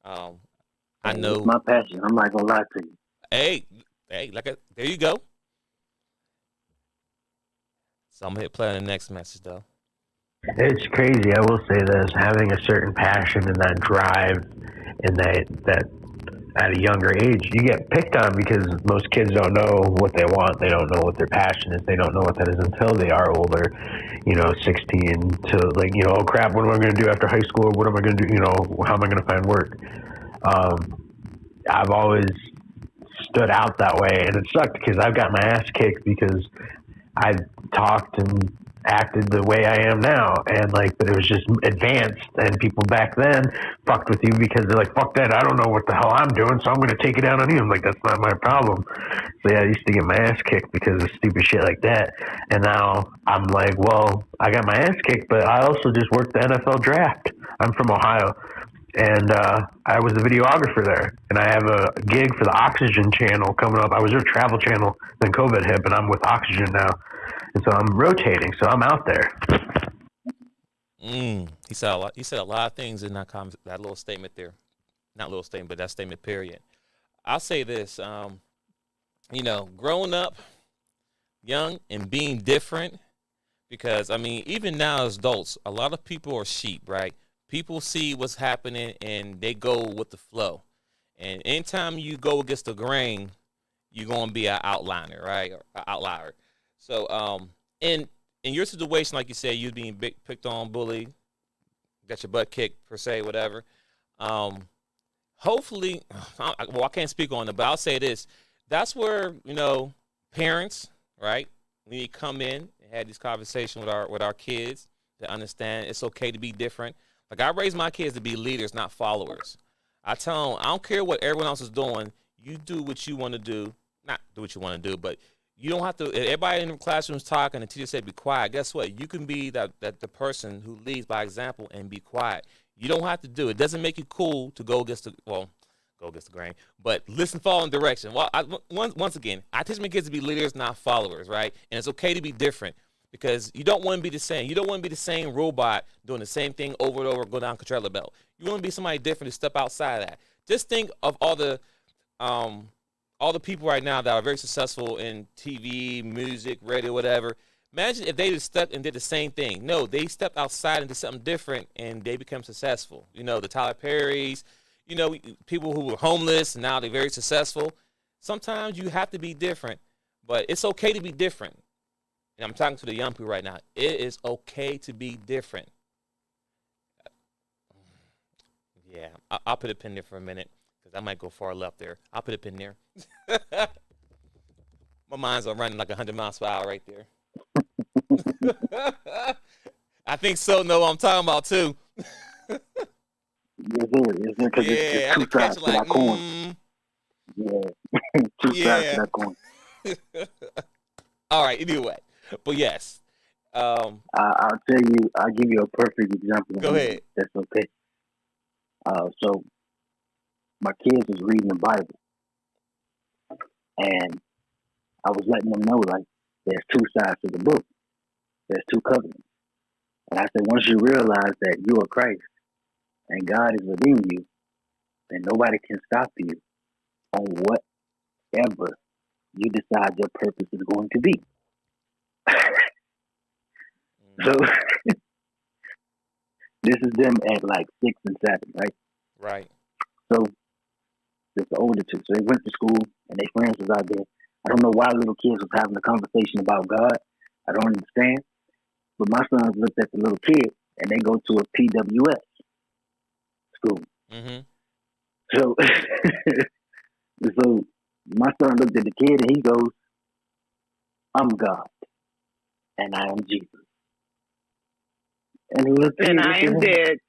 I know it's my passion. I'm not gonna lie to you. Hey, there you go. So I'm gonna hit play on the next message though. It's crazy. I will say this: having a certain passion and that drive, and that at a younger age, you get picked on because most kids don't know what they want. They don't know what their passion is. They don't know what that is until they are older, 16 to oh crap, what am I going to do after high school? What am I going to do? How am I going to find work? I've always stood out that way, and it sucked because I've got my ass kicked because I talked and acted the way I am now, and but it was just advanced, and people back then fucked with you because they're like, fuck that, I don't know what the hell I'm doing, so I'm going to take it out on you. I'm like, that's not my problem. So yeah, I used to get my ass kicked because of stupid shit like that, and now I'm like, well, I got my ass kicked, but I also just worked the NFL draft. I'm from Ohio, and I was a videographer there, and I have a gig for the Oxygen channel coming up. I was their travel channel, then COVID hit, but I'm with Oxygen now. And so I'm rotating, so I'm out there. He said a lot. He said a lot of things in that little statement there. Not little statement, but that statement period. I'll say this, growing up young and being different, because, even now as adults, a lot of people are sheep, right? People see what's happening, and they go with the flow. And anytime you go against the grain, you're going to be an outliner, right? Or an outlier. So, in your situation, like you said, you being picked on, bullied, got your butt kicked, per se, whatever. Hopefully, I can't speak on it, but I'll say this. That's where, parents, right, we need to come in and have this conversation with our kids to understand it's okay to be different. Like, I raise my kids to be leaders, not followers. I tell them, I don't care what everyone else is doing. You do what you want to do. Not do what you want to do, but you don't have to. If everybody in the classroom is talking, the teacher said be quiet. Guess what? You can be the person who leads by example and be quiet. You don't have to do it. It doesn't make you cool to go against the grain, but listen, follow in direction. Well, once again, I teach my kids to be leaders, not followers, right? And it's okay to be different. because you don't want to be the same. You don't want to be the same robot doing the same thing over and over, go down controller belt. You want to be somebody different to step outside of that. Just think of all the people right now that are very successful in TV, music, radio, whatever. Imagine if they just stepped and did the same thing. No, they stepped outside and did something different, and they become successful. You know, the Tyler Perrys, you know, people who were homeless, and now they're very successful. Sometimes you have to be different, but it's okay to be different. And I'm talking to the young people right now. It is okay to be different. Yeah, I'll put a pin there for a minute because I might go far left there. I'll put a pin there. My mind's running like 100 miles per hour right there. I think so. Know what I'm talking about too. Yes, sir. Because it's two sides to that coin. Yeah, two sides to that coin. All right. Anyway, but yes, I'll tell you. I'll give you a perfect example. Go ahead. That's okay. So my kids was reading the Bible, and I was letting them know like there's two sides to the book. There's two covenants. And I said, once you realize that you are Christ and God is within you, then nobody can stop you on whatever you decide your purpose is going to be. So this is them at like 6 and 7, right? Right. So it's the older two. So they went to school and their friends was out there. I don't know why little kids was having a conversation about God. I don't understand. But my sons looked at the little kid and they go to a PWS school. Mm-hmm. So, so my son looked at the kid and he goes, "I'm God and I am Jesus." And he looked at and I am dead.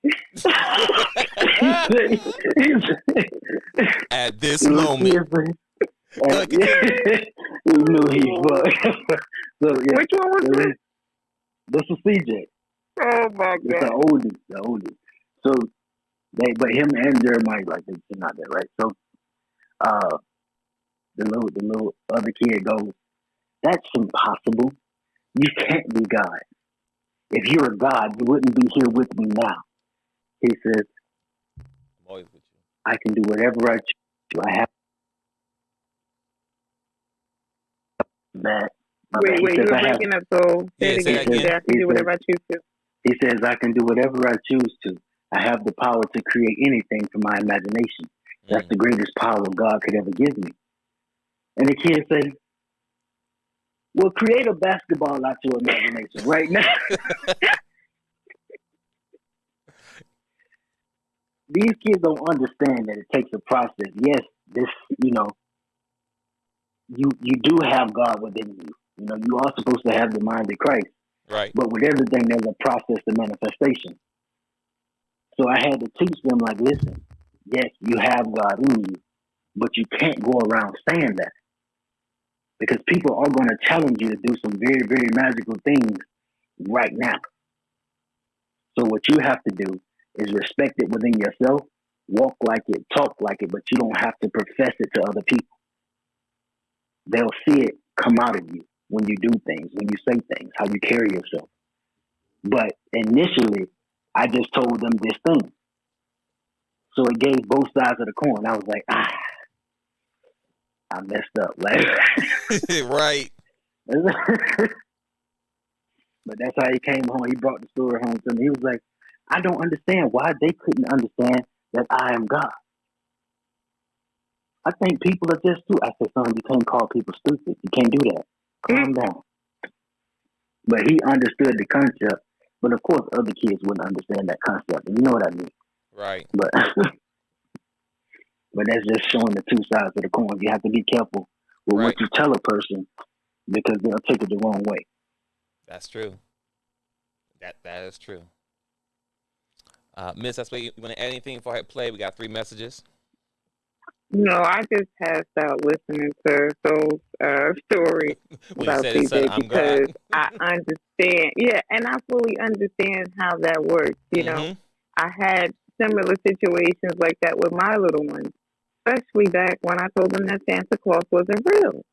At this moment. You knew he was. So, yeah. Which one was this? This is CJ. Oh my God! It's the oldest. So but him and Jeremiah, like they're not there, right? So, the little other kid goes, "That's impossible. You can't be God. If you're a God, you wouldn't be here with me now." He says, "I'm always with you. I can do whatever I choose. I have that." Wait, you were breaking up, so say it again. I can do whatever I choose to. He says, "I can do whatever I choose to. I have the power to create anything from my imagination. That's the greatest power God could ever give me." And the kid said, "Well, create a basketball out your imagination right now." These kids don't understand that it takes a process. Yes, you do have God within you. You know, you are supposed to have the mind of Christ. Right. But with everything, there's a process to manifestation. So I had to teach them, like, listen, yes, you have God in you, but you can't go around saying that. Because people are going to challenge you to do some very, very magical things right now. So what you have to do is respect it within yourself, walk like it, talk like it, but you don't have to profess it to other people. They'll see it come out of you when you do things, when you say things, how you carry yourself. But initially, I just told them this thing. So it gave both sides of the coin. I was like, I messed up. Like, right. But that's how he came home. He brought the story home to me. He was like, I don't understand why they couldn't understand that I am God. I think people are just stupid. I said, son, you can't call people stupid. You can't do that. Calm down. But he understood the concept. But of course, other kids wouldn't understand that concept. And you know what I mean? Right. But that's just showing the two sides of the coin. You have to be careful with what you tell a person because they'll take it the wrong way. That's true. That is true. Miss, that's what you want to add anything before I hit play? We got 3 messages. No, I just passed out listening to those stories about CJ because I understand. Yeah, and I fully understand how that works. You know, I had similar situations like that with my little ones, especially back when I told them that Santa Claus wasn't real.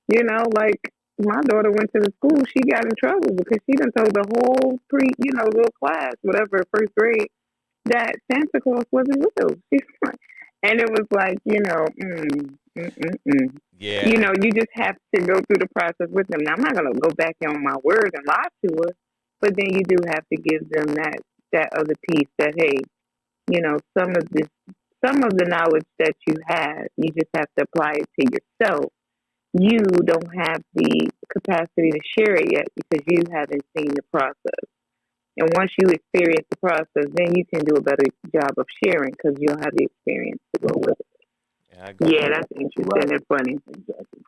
You know, like my daughter went to the school, she got in trouble because she done told the whole little class, whatever, first grade, that Santa Claus wasn't real. And it was like, Yeah. You just have to go through the process with them. Now, I'm not going to go back on my word and lie to her, but then you do have to give them that other piece that, hey, some of the knowledge that you have, you just have to apply it to yourself. You don't have the capacity to share it yet because you haven't seen the process. And once you experience the process, then you can do a better job of sharing because you'll have the experience to go with it. Yeah, that's interesting and funny. Exactly.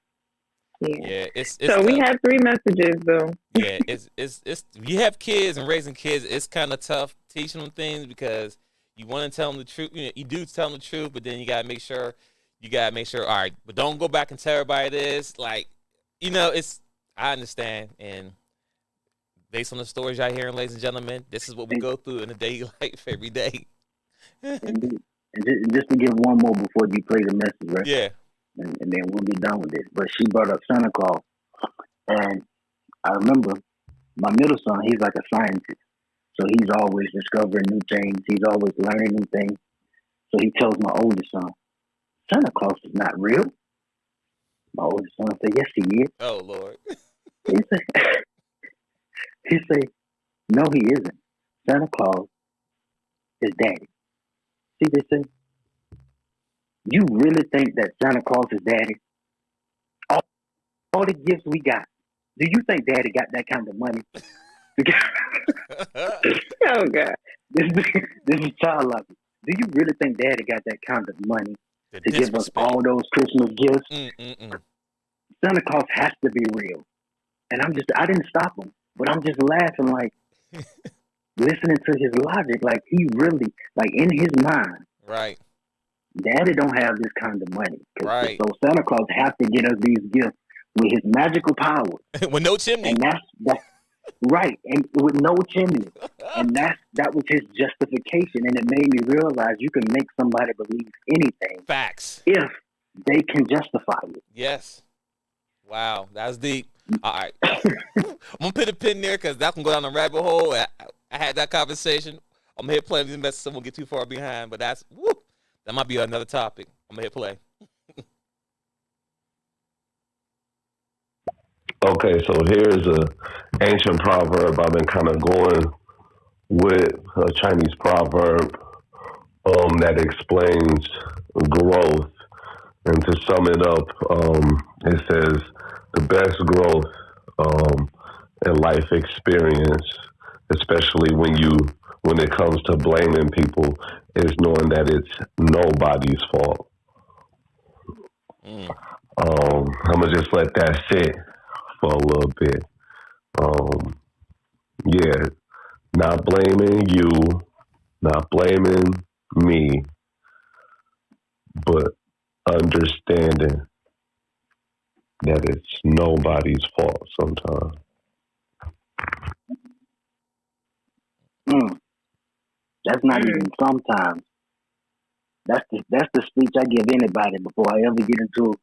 Yeah. So we have 3 messages though. Yeah, it's you have kids and raising kids, it's kind of tough teaching them things because you want to tell them the truth. You do tell them the truth, but then you gotta make sure. All right, but don't go back and tell everybody this. Like, I understand, and based on the stories y'all hearing, ladies and gentlemen, this is what we go through in a daily life every day. And just to give one more before you play the message, right? Yeah. And then we'll be done with this. But she brought up Santa Claus. And I remember my middle son, he's like a scientist. So he's always discovering new things. He's always learning new things. So he tells my oldest son, Santa Claus is not real. My oldest son said, yes, he is. Oh, Lord. He said, no, he isn't. Santa Claus is daddy. See, they say, you really think that Santa Claus is daddy? All the gifts we got, do you think daddy got that kind of money? Oh, God. This is childlike. Do you really think daddy got that kind of money to give us all those Christmas gifts? Santa Claus has to be real. And I didn't stop him, but I'm just laughing, like, listening to his logic, like he really, like in his mind. Right. Daddy don't have this kind of money. Right. So Santa Claus has to get us these gifts with his magical power. With no chimney. And that's right. And with no chimney. And that was his justification. And it made me realize you can make somebody believe anything. Facts. If they can justify it. Yes. Wow. That's deep. All right. I'm going to put a pin there because that can go down the rabbit hole. I had that conversation. I'm here playing these messages. Someone get too far behind, but that might be another topic. I'm here play. Okay, so here's a ancient proverb. I've been kind of going with a Chinese proverb that explains growth. And to sum it up, it says the best growth and life experience, especially when it comes to blaming people, is knowing that it's nobody's fault. I'm gonna just let that sit for a little bit. Yeah, not blaming you, not blaming me, but understanding that it's nobody's fault sometimes. That's not even sometimes. That's the speech I give anybody before I ever get into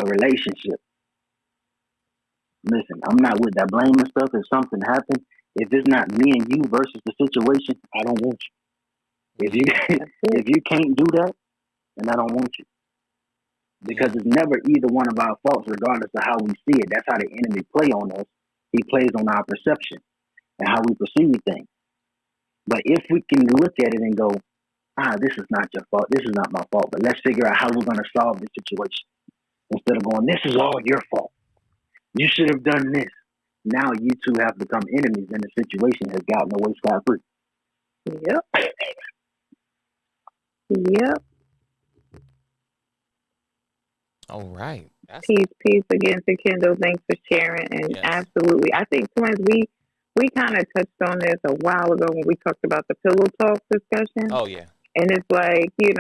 a relationship. Listen, I'm not with that blaming stuff. If something happens, if it's not me and you versus the situation, I don't want you. If you can't do that, then I don't want you. Because it's never either one of our faults, regardless of how we see it. That's how the enemy plays on us. He plays on our perception and how we perceive things. But if we can look at it and go, this is not your fault, this is not my fault, but let's figure out how we're going to solve this situation. Instead of going, this is all your fault. You should have done this. Now you two have become enemies and the situation has gotten away scot-free. Yep. Yep. All right. Peace again to Kendall. Thanks for sharing. And yes. Absolutely. I think twins, we kind of touched on this a while ago when we talked about the pillow talk discussion. Oh, yeah. And it's like, in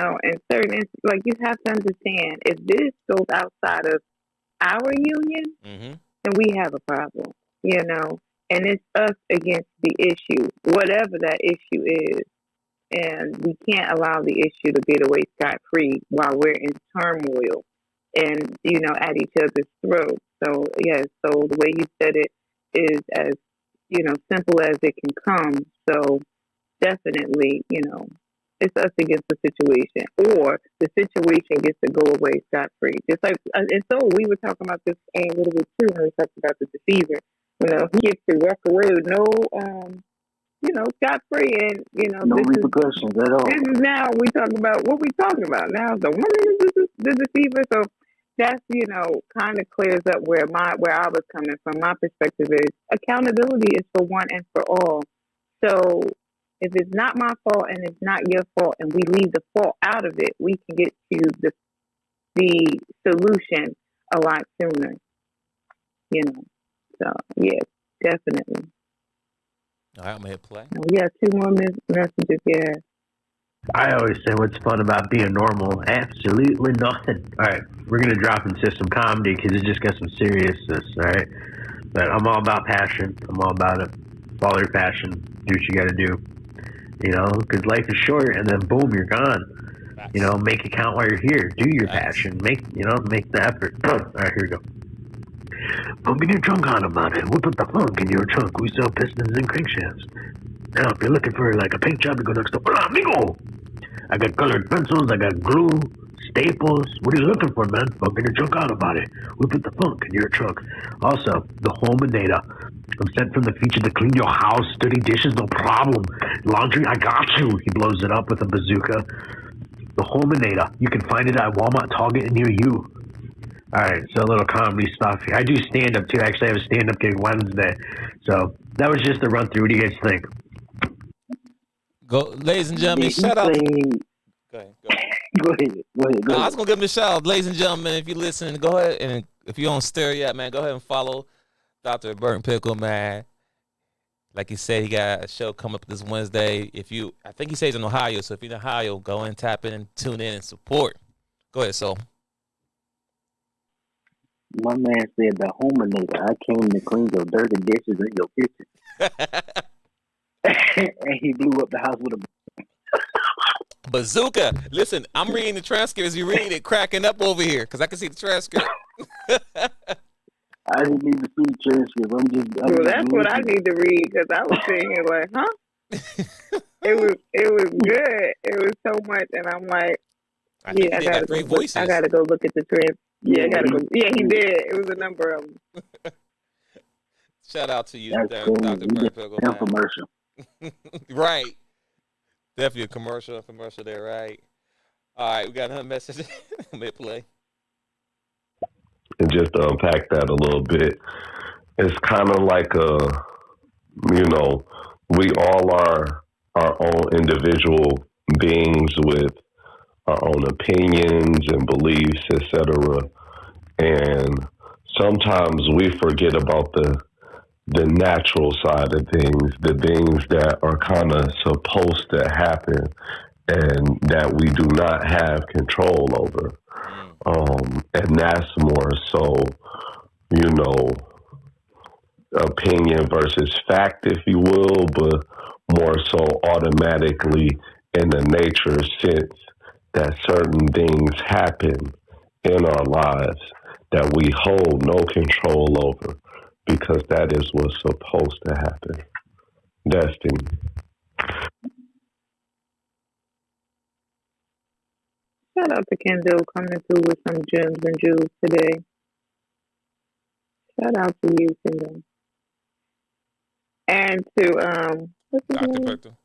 certain, like, you have to understand, if this goes outside of our union, then we have a problem, and it's us against the issue, whatever that issue is. And we can't allow the issue to get away scot-free while we're in turmoil and, at each other's throat. So yes, so the way you said it is as simple as it can come. So definitely, it's us against the situation, or the situation gets to go away scot free. Just like, and so we were talking about this a little bit too when we talked about the deceiver. He gets to walk away with no, scot free, and no repercussions at all. This is now we talking about what we talking about now. The woman is the deceiver, so that's kind of clears up where I was coming from. My perspective is accountability is for one and for all. So if it's not my fault and it's not your fault, and we leave the fault out of it, we can get to the solution a lot sooner. So yeah, definitely. All right, I'm gonna hit play. Oh, yeah, 2 more messages. Yeah. I always say what's fun about being normal? Absolutely nothing. All right, we're going to drop into some comedy because it just got some seriousness, all right? But I'm all about passion. I'm all about it. Follow your passion. Do what you got to do. Because life is short, and then boom, you're gone. Make it count while you're here. Do your passion. Make the effort. All right, here we go. Pumping your trunk on about it. We'll put the funk in your trunk. We sell pistons and crankshafts. Now, if you're looking for like a paint job, you go next door. Hola, amigo! I got colored pencils. I got glue, staples. What are you looking for, man? Pumping your trunk on about it. We'll put the funk in your trunk. Also, the Hominator. I'm sent from the feature to clean your house. Dirty dishes, no problem. Laundry, I got you. He blows it up with a bazooka. The Hominator. You can find it at Walmart, Target, and near you. All right, so a little comedy stuff here. I do stand-up, too. Actually, I have a stand-up gig Wednesday. So that was just a run-through. What do you guys think? Go, ladies and gentlemen, shout out. Go ahead. I was going to give him a shout out. Ladies and gentlemen, if you're listening, go ahead. And if you're on stereo, man, go ahead and follow Dr. Burnt Pickle, man. Like he said, he got a show coming up this Wednesday. I think he says in Ohio. So if you're in Ohio, go and tap in and tune in and support. Go ahead, so. My man said the Hominator. I came to clean your dirty dishes in your kitchen. And he blew up the house with a bazooka. Listen, I'm reading the transcript as you read it, cracking up over here because I can see the transcript. I didn't need to see the transcript. Well, that's what I need to read because I was sitting here like, huh? It was good. It was so much, and I'm like, I gotta go. Voices. I gotta go look at the transcript. Yeah, I gotta go. Yeah, he did. It was a number of them. Shout out to you, Dr. Burnt Pickle. Commercial. Right. Definitely a commercial there, right? All right, we got another message. Mid-play. And just to unpack that a little bit, it's kind of like we all are our own individual beings with our own opinions and beliefs, etc. And sometimes we forget about the natural side of things, the things that are kind of supposed to happen and that we do not have control over. And that's more so, opinion versus fact, if you will, but more so automatically in the nature sense that certain things happen in our lives that we hold no control over because that is what's supposed to happen. Destiny. Shout out to Kendall coming through with some gems and jewels today. Shout out to you, Kendall. And to what's his name? Pickle.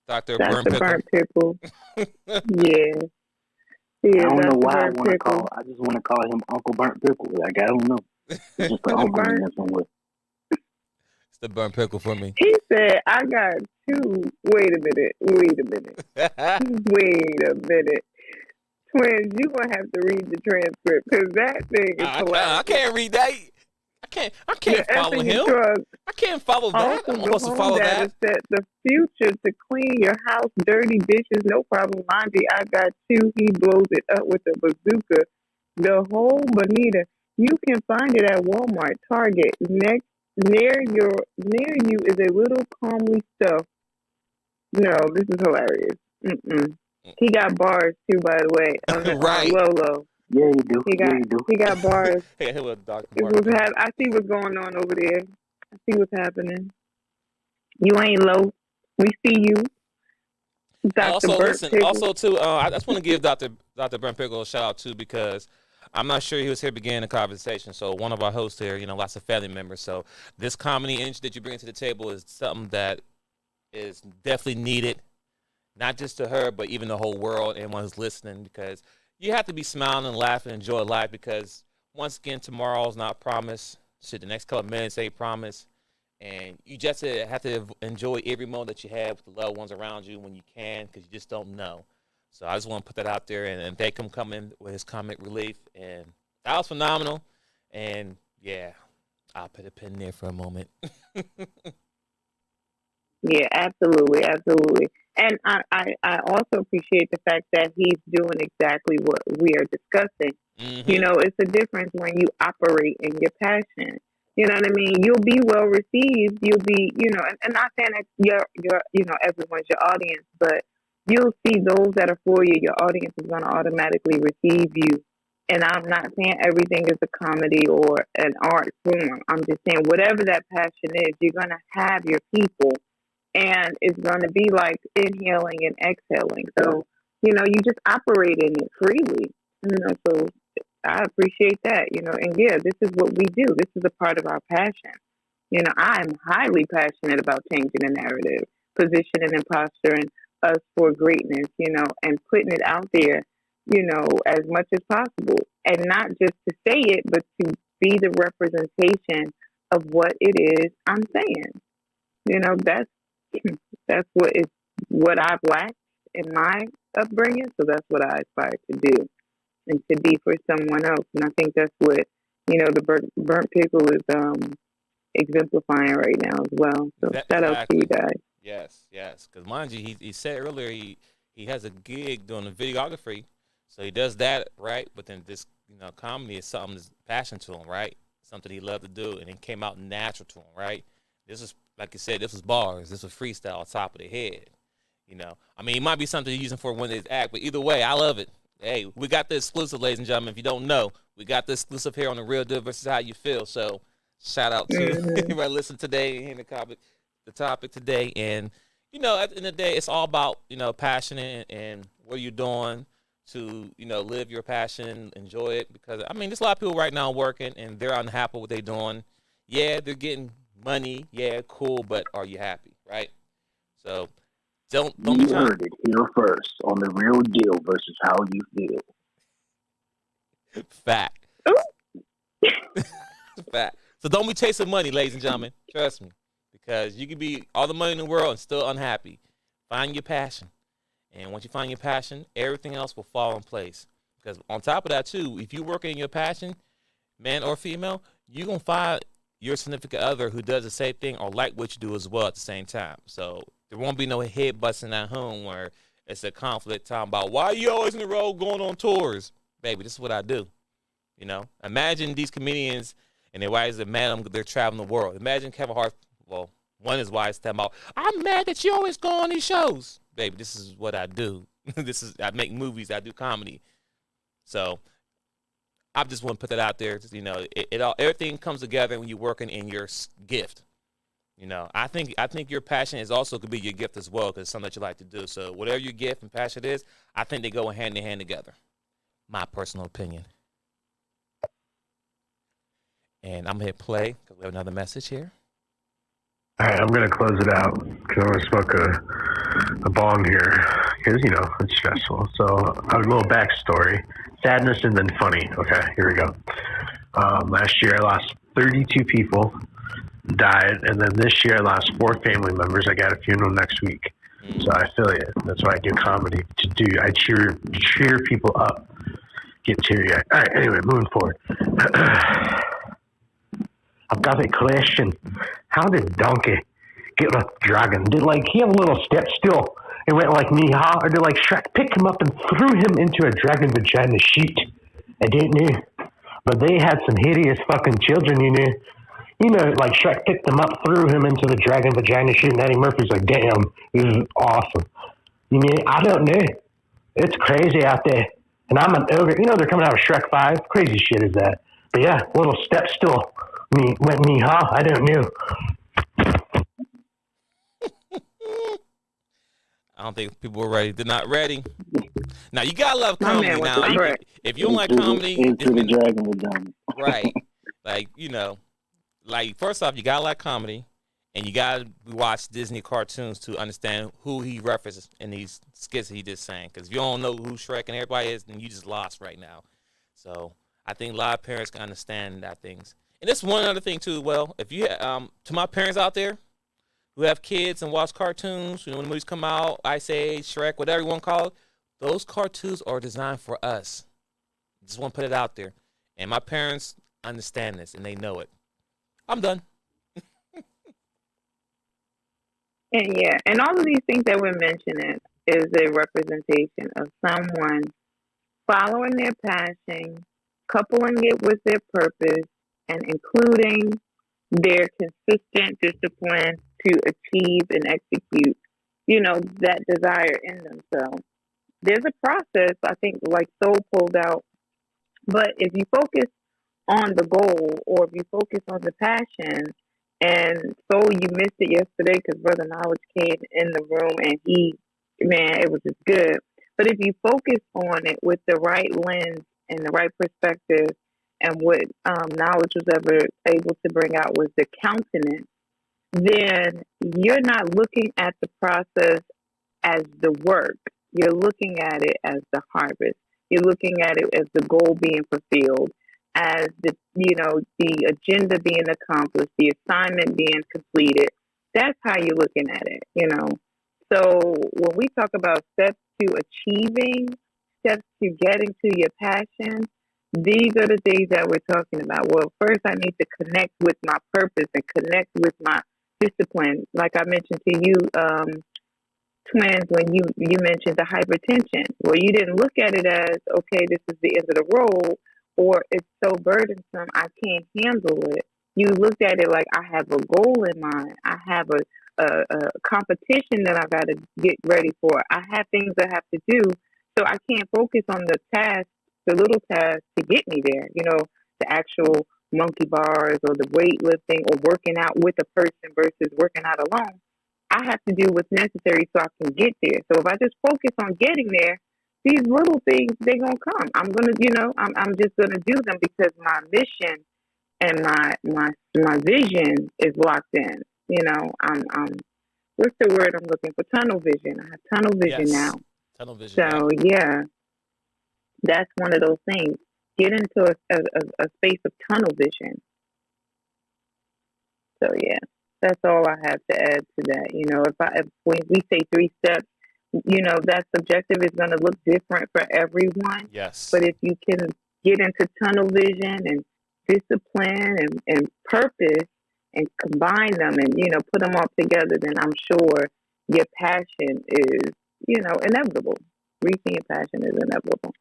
Dr. Burnt Pickle. Yeah. I don't know why I want to call. I just want to call him Uncle Burnt Pickle. Like I don't know. It's just the uncle in there somewhere. It's the Burnt Pickle for me. He said, "I got two." Wait a minute. Twins, you gonna have to read the transcript because that thing is hilarious. I can't read that. I can't follow him. I can't follow that. I'm supposed to follow that. Said the future to clean your house, dirty dishes, no problem. Laundry, I got two. He blows it up with a bazooka. The whole bonita. You can find it at Walmart, Target. Near you is a little calmly stuffed. No, this is hilarious. He got bars too, by the way. Right. Lolo. Yeah, you do. He got Yeah, you do. he got bars. Hey, hello, Dr. This Mark. I see what's going on over there. I see what's happening. You ain't low. We see you, Dr. Also, Burt listen. Pickle. Also, too, I just want to give Dr. Brent Pickle a shout out too, because I'm not sure he was here beginning the conversation. So one of our hosts here, lots of family members. So this comedy energy that you bring to the table is something that is definitely needed, not just to her, but even the whole world and one's listening, because you have to be smiling and laughing and enjoy life, because once again, tomorrow's not promised. Shit, the next couple of minutes ain't promised. And you just have to enjoy every moment that you have with the loved ones around you when you can, because you just don't know. So I just want to put that out there, and thank him coming with his comic relief. And that was phenomenal. And, yeah, I'll put a pin there for a moment. Yeah, absolutely, absolutely. And I also appreciate the fact that he's doing exactly what we are discussing. Mm-hmm. It's a difference when you operate in your passion. You know what I mean? You'll be well received. You'll be, and not saying that everyone's your audience, but you'll see those that are for you. Your audience is going to automatically receive you. And I'm not saying everything is a comedy or an art form. I'm just saying whatever that passion is, you're going to have your people. And it's going to be like inhaling and exhaling. So, you just operate in it freely. So I appreciate that, and yeah, this is what we do. This is a part of our passion. I'm highly passionate about changing the narrative, positioning and posturing us for greatness, and putting it out there, as much as possible. And not just to say it, but to be the representation of what it is I'm saying. That's what I've lacked in my upbringing. So that's what I aspire to do. And to be for someone else. And I think that's what, the burnt pickle is exemplifying right now as well. So shout out to you guys. Yes. Because mind you, he said earlier he has a gig doing the videography. So he does that, right? But then this, comedy is something that's passion to him, right? Something he loved to do. And it came out natural to him, right? This is, like you said, this was bars. This was freestyle on top of the head. It might be something you're using for one day's act, but either way, I love it. Hey, we got the exclusive, ladies and gentlemen. If you don't know, we got the exclusive here on The Real Deal versus How You Feel. So shout out to everybody listening today and the topic today. And, at the end of the day, it's all about, passion and what you're doing to, live your passion, enjoy it. Because, there's a lot of people right now working and they're unhappy with what they're doing. Yeah, they're getting money. Yeah, cool. But are you happy, right? So don't be you heard it here first on The Real Deal versus How You Feel. Fact. Fact. So don't be chasing money, ladies and gentlemen. Trust me. Because you can be all the money in the world and still unhappy. Find your passion. And once you find your passion, everything else will fall in place. Because on top of that, too, if you're working in your passion, man or female, you're going to find your significant other who does the same thing or like what you do as well at the same time. So there won't be no head busting at home where it's a conflict talking about why you always in the road going on tours. Baby, this is what I do. Imagine these comedians and their wives are mad they're traveling the world. Imagine Kevin Hart, well, one of his wives talking about, I'm mad that you always go on these shows. Baby, this is what I do. I make movies, I do comedy. So I just want to put that out there. Everything comes together when you're working in your gift. I think your passion is also could be your gift as well, because it's something that you like to do. So whatever your gift and passion is, I think they go hand in hand together. My personal opinion. And I'm going to hit play because we have another message here. All right, I'm going to close it out because I'm going to smoke a bong here because, it's stressful. So a little backstory. Sadness and then funny. Okay, here we go. Last year I lost 32 people, died, and then this year I lost 4 family members. I got a funeral next week. So I feel you. That's why I do comedy. I cheer people up, get teary-eyed. All right, anyway, moving forward. I've got a question. How did Donkey get a dragon? Did he have a little step still? It went like Mihawk, or did Shrek pick him up and threw him into a dragon vagina sheet? I didn't know. But they had some hideous fucking children, Shrek picked him up, threw him into the dragon vagina sheet, and Eddie Murphy's like, damn, this is awesome. I don't know. It's crazy out there. And I'm an ogre. You know, they're coming out of Shrek 5. Crazy shit is that. But yeah, little step stool. Went me, huh? I don't know. I don't think people were ready. They're not ready. Now you gotta love My comedy. man went Now, to Shrek. if you don't like comedy, Into the dragon was done. right? Like like first off, you gotta like comedy, and you gotta watch Disney cartoons to understand who he references in these skits he just sang. Because if you don't know who Shrek and everybody is, then you just lost right now. So I think a lot of parents can understand that things. And that's one other thing too. Well, if you to my parents out there who have kids and watch cartoons, when the movies come out, Ice Age, Shrek, whatever you want to call it, those cartoons are designed for us. Just want to put it out there. And my parents understand this, and they know it. I'm done. And all of these things that we're mentioning is a representation of someone following their passion, coupling it with their purpose, and including their consistent discipline to achieve and execute, that desire in them. So there's a process, I think, like Soul pulled out. But if you focus on the goal, or if you focus on the passion, and Soul, you missed it yesterday because Brother Knowledge came in the room and it was just good. But if you focus on it with the right lens and the right perspective, and what Knowledge was ever able to bring out was the countenance, then you're not looking at the process as the work. You're looking at it as the harvest. You're looking at it as the goal being fulfilled, as the agenda being accomplished, the assignment being completed. That's how you're looking at it, So when we talk about steps to achieving, steps to getting to your passion, these are the things that we're talking about. Well, first I need to connect with my purpose and connect with my discipline. Like I mentioned to you, twins, when you mentioned the hypertension. Well, you didn't look at it as, okay, this is the end of the road, or it's so burdensome, I can't handle it. You looked at it like, I have a goal in mind. I have a competition that I got to get ready for. I have things I have to do, so I can't focus on the task, the little task to get me there, the actual monkey bars or the weightlifting or working out with a person versus working out alone. I have to do what's necessary so I can get there. So if I just focus on getting there, these little things, they're going to come. I'm going to, I'm just going to do them because my mission and my vision is locked in. I'm what's the word I'm looking for? Tunnel vision. I have tunnel vision now. Tunnel vision. So yeah, that's one of those things. Get into a space of tunnel vision. So yeah, that's all I have to add to that. If when we say 3 steps, that subjective is going to look different for everyone. Yes. But if you can get into tunnel vision and discipline and purpose and combine them and, put them all together, then I'm sure your passion is, inevitable. Reaching your passion is inevitable.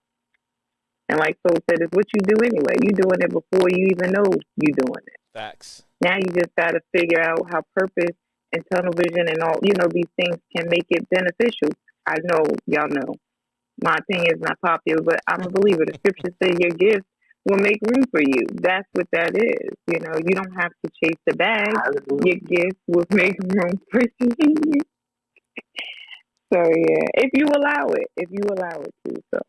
And like Soul said, it's what you do anyway. You're doing it before you even know you're doing it. Facts. Now you just got to figure out how purpose and tunnel vision and all, these things can make it beneficial. I know, y'all know, my opinion is not popular, but I'm a believer. The scriptures say your gifts will make room for you. That's what that is. You don't have to chase the bag. Your gifts will make room for you. So, yeah, if you allow it to. So,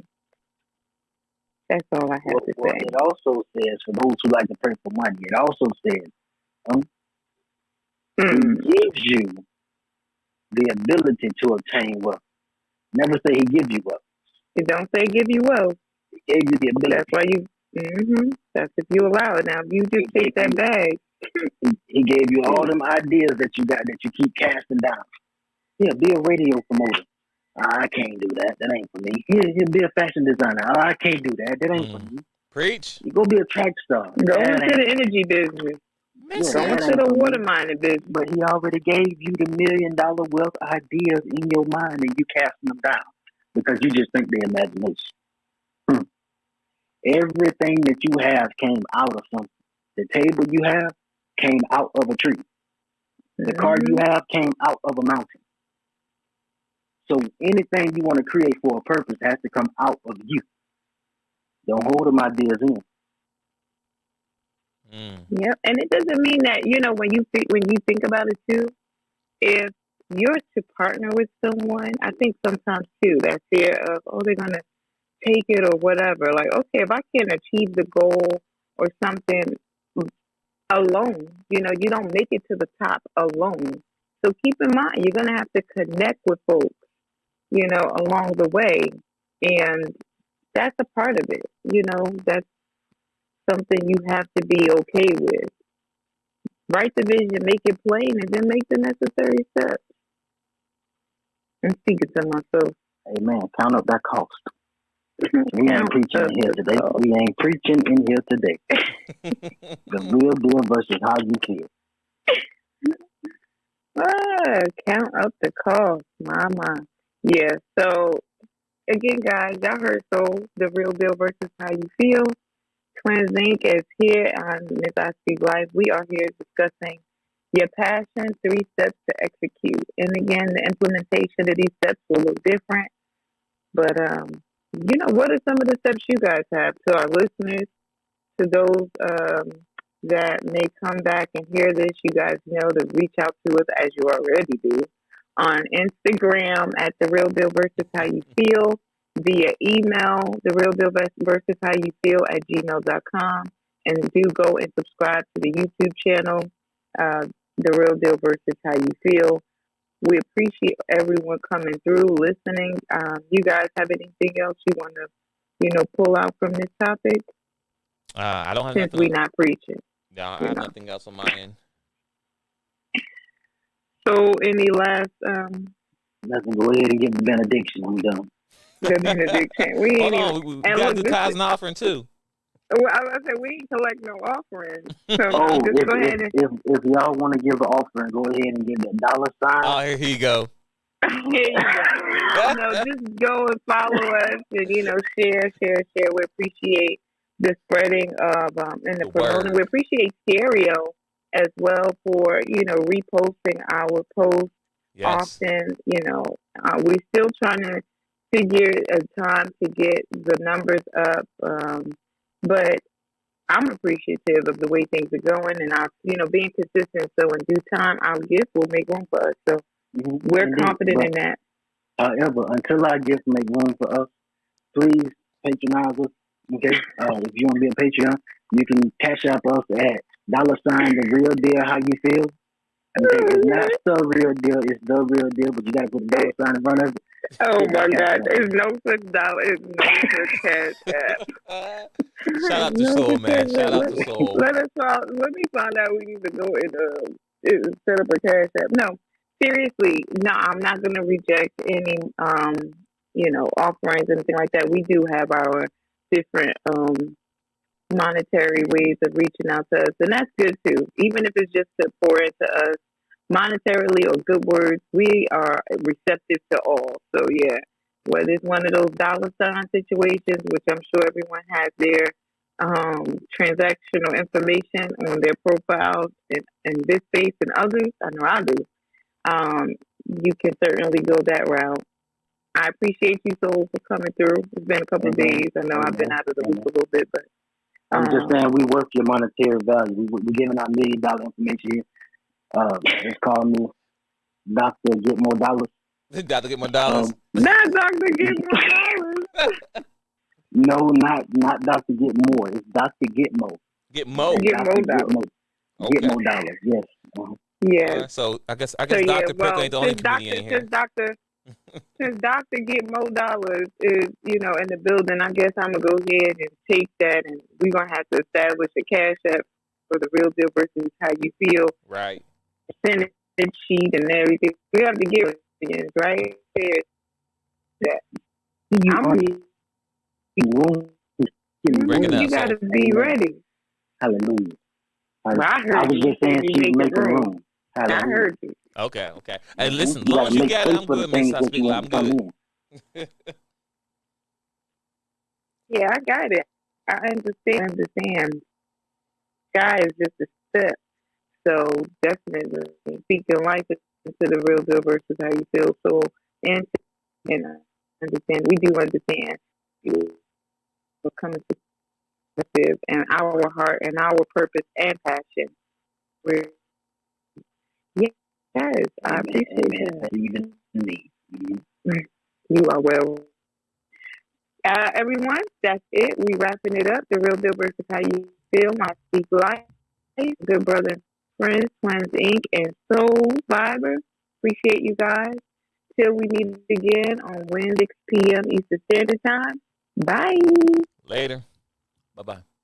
that's all I have to say. It also says, for those who like to pray for money, it also says, He gives you the ability to obtain wealth. Never say He gives you wealth. It don't say give you wealth. He gave you the ability. That's why you. That's if you allow it. Now, if you just take that bag, He gave you all them ideas that you got that you keep casting down. Yeah, be a radio promoter. I can't do that. That ain't for me. Yeah, be a fashion designer. I can't do that. That ain't for me. Preach. You go be a track star. Go into the energy business. Go into the water mining business. But He already gave you the $1 million wealth ideas in your mind, and you casting them down because you just think they're imagination. Everything that you have came out of something. The table you have came out of a tree. The car you have came out of a mountain. So anything you want to create for a purpose has to come out of you. Don't hold them ideas in. Yep. And it doesn't mean that, when you think about it too, if you're to partner with someone, I think sometimes too, that fear of, they're gonna take it or whatever. Like, okay, if I can achieve the goal or something alone, you don't make it to the top alone. So keep in mind, you're gonna have to connect with folks, along the way, and that's a part of it. That's something you have to be okay with. Write the vision, make it plain, and then make the necessary steps. I'm speaking to myself. Amen. Count up that cost. We ain't preaching in here today. We ain't preaching in here today. The real deal versus how you feel. Count up the cost. My. Yeah, so, again, guys, y'all heard the real deal versus how you feel. Twins Inc. is here on Miss I Speak Life. We are here discussing your passion, 3 steps to execute. And again, the implementation of these steps will look different. But, what are some of the steps you guys have to our listeners, to those that may come back and hear this? You guys know to reach out to us, as you already do, on Instagram at The Real Deal Versus How You Feel, via email, The Real Deal Versus How You Feel at gmail.com. And do go and subscribe to the YouTube channel, The Real Deal Versus How You Feel. We appreciate everyone coming through, listening. You guys have anything else you want to, pull out from this topic? I don't have Since we're not preaching. No, I have nothing else on my end. So, any last... Nothing. Go ahead and give the benediction. I'm done. The benediction. We ain't Hold on. We got to do tithes and offering, too. Well, I was going to say, we ain't collect no offering. So if, go ahead if y'all want to give an offering, go ahead and give the $sign. Oh, here you go. Here you go. Just go and follow us and, share. We appreciate the spreading of and the promoting. We appreciate Stereo as well for, reposting our posts often. We're still trying to figure a time to get the numbers up. But I'm appreciative of the way things are going, and our, being consistent. So in due time, our gift will make room for us. So we're confident in that. However, until our gift make room for us, please patronize us. Okay, if you want to be a Patreon, you can cash out us at $sign The Real Deal How You Feel. Okay, it's not the real deal; it's the real deal. But you got to put the $sign in front of it. Oh my God! There's no such dollar. There's no such cash app. Shout out to Soul, man. Shout out to Soul. Let me find out. We need to go and set up a cash app. No, seriously, no. I'm not going to reject any offerings, anything like that. We do have our different monetary ways of reaching out to us, and that's good too. Even if it's just to pour into us monetarily or good words, we are receptive to all. So yeah, whether it's one of those $sign situations, which I'm sure everyone has their transactional information on their profiles in this space and others, I know I do. You can certainly go that route. I appreciate you, Soul, for coming through. It's been a couple of days. I know I've been out of the loop a little bit, but I'm just saying we worth your monetary value. We're giving out $1 million information here. It's called me Dr. Get More Dollars. Dr. Get More Dollars. Not Dr. Get More Dollars. No, not Dr. Get More. It's Dr. Get More. Get More. Get More Dollars. Get More Dollars. Yes. Yes. So I guess Dr. Prickle ain't the only comedian in here. Since Dr. Get More Dollars is, in the building, I guess I'm going to go ahead and take that, and we're going to have to establish a cash app for The Real Deal Versus How You Feel. Right. Send it sheet and everything. We have to give it, right? You got to be ready. Hallelujah. I was just saying she's making room. I heard you. Okay. Hey, listen, as long as you got it, I'm good, Miss I Speak Live. I'm good. Yeah, I got it. I understand. Sky is just a step. So definitely speaking life into The Real Deal Versus How You Feel. So and I understand. We do understand. coming together and our heart and our purpose and passion. We're, yes, I appreciate that. Even me. You are well. Everyone, that's it. We wrapping it up. The Real Deal versus How You Feel. My Speak Life. Good brother, friends, Twins Inc. and Soul Fiber. Appreciate you guys. Till we meet again on Wednesday, 6 p.m. Eastern Standard Time. Bye. Later. Bye-bye.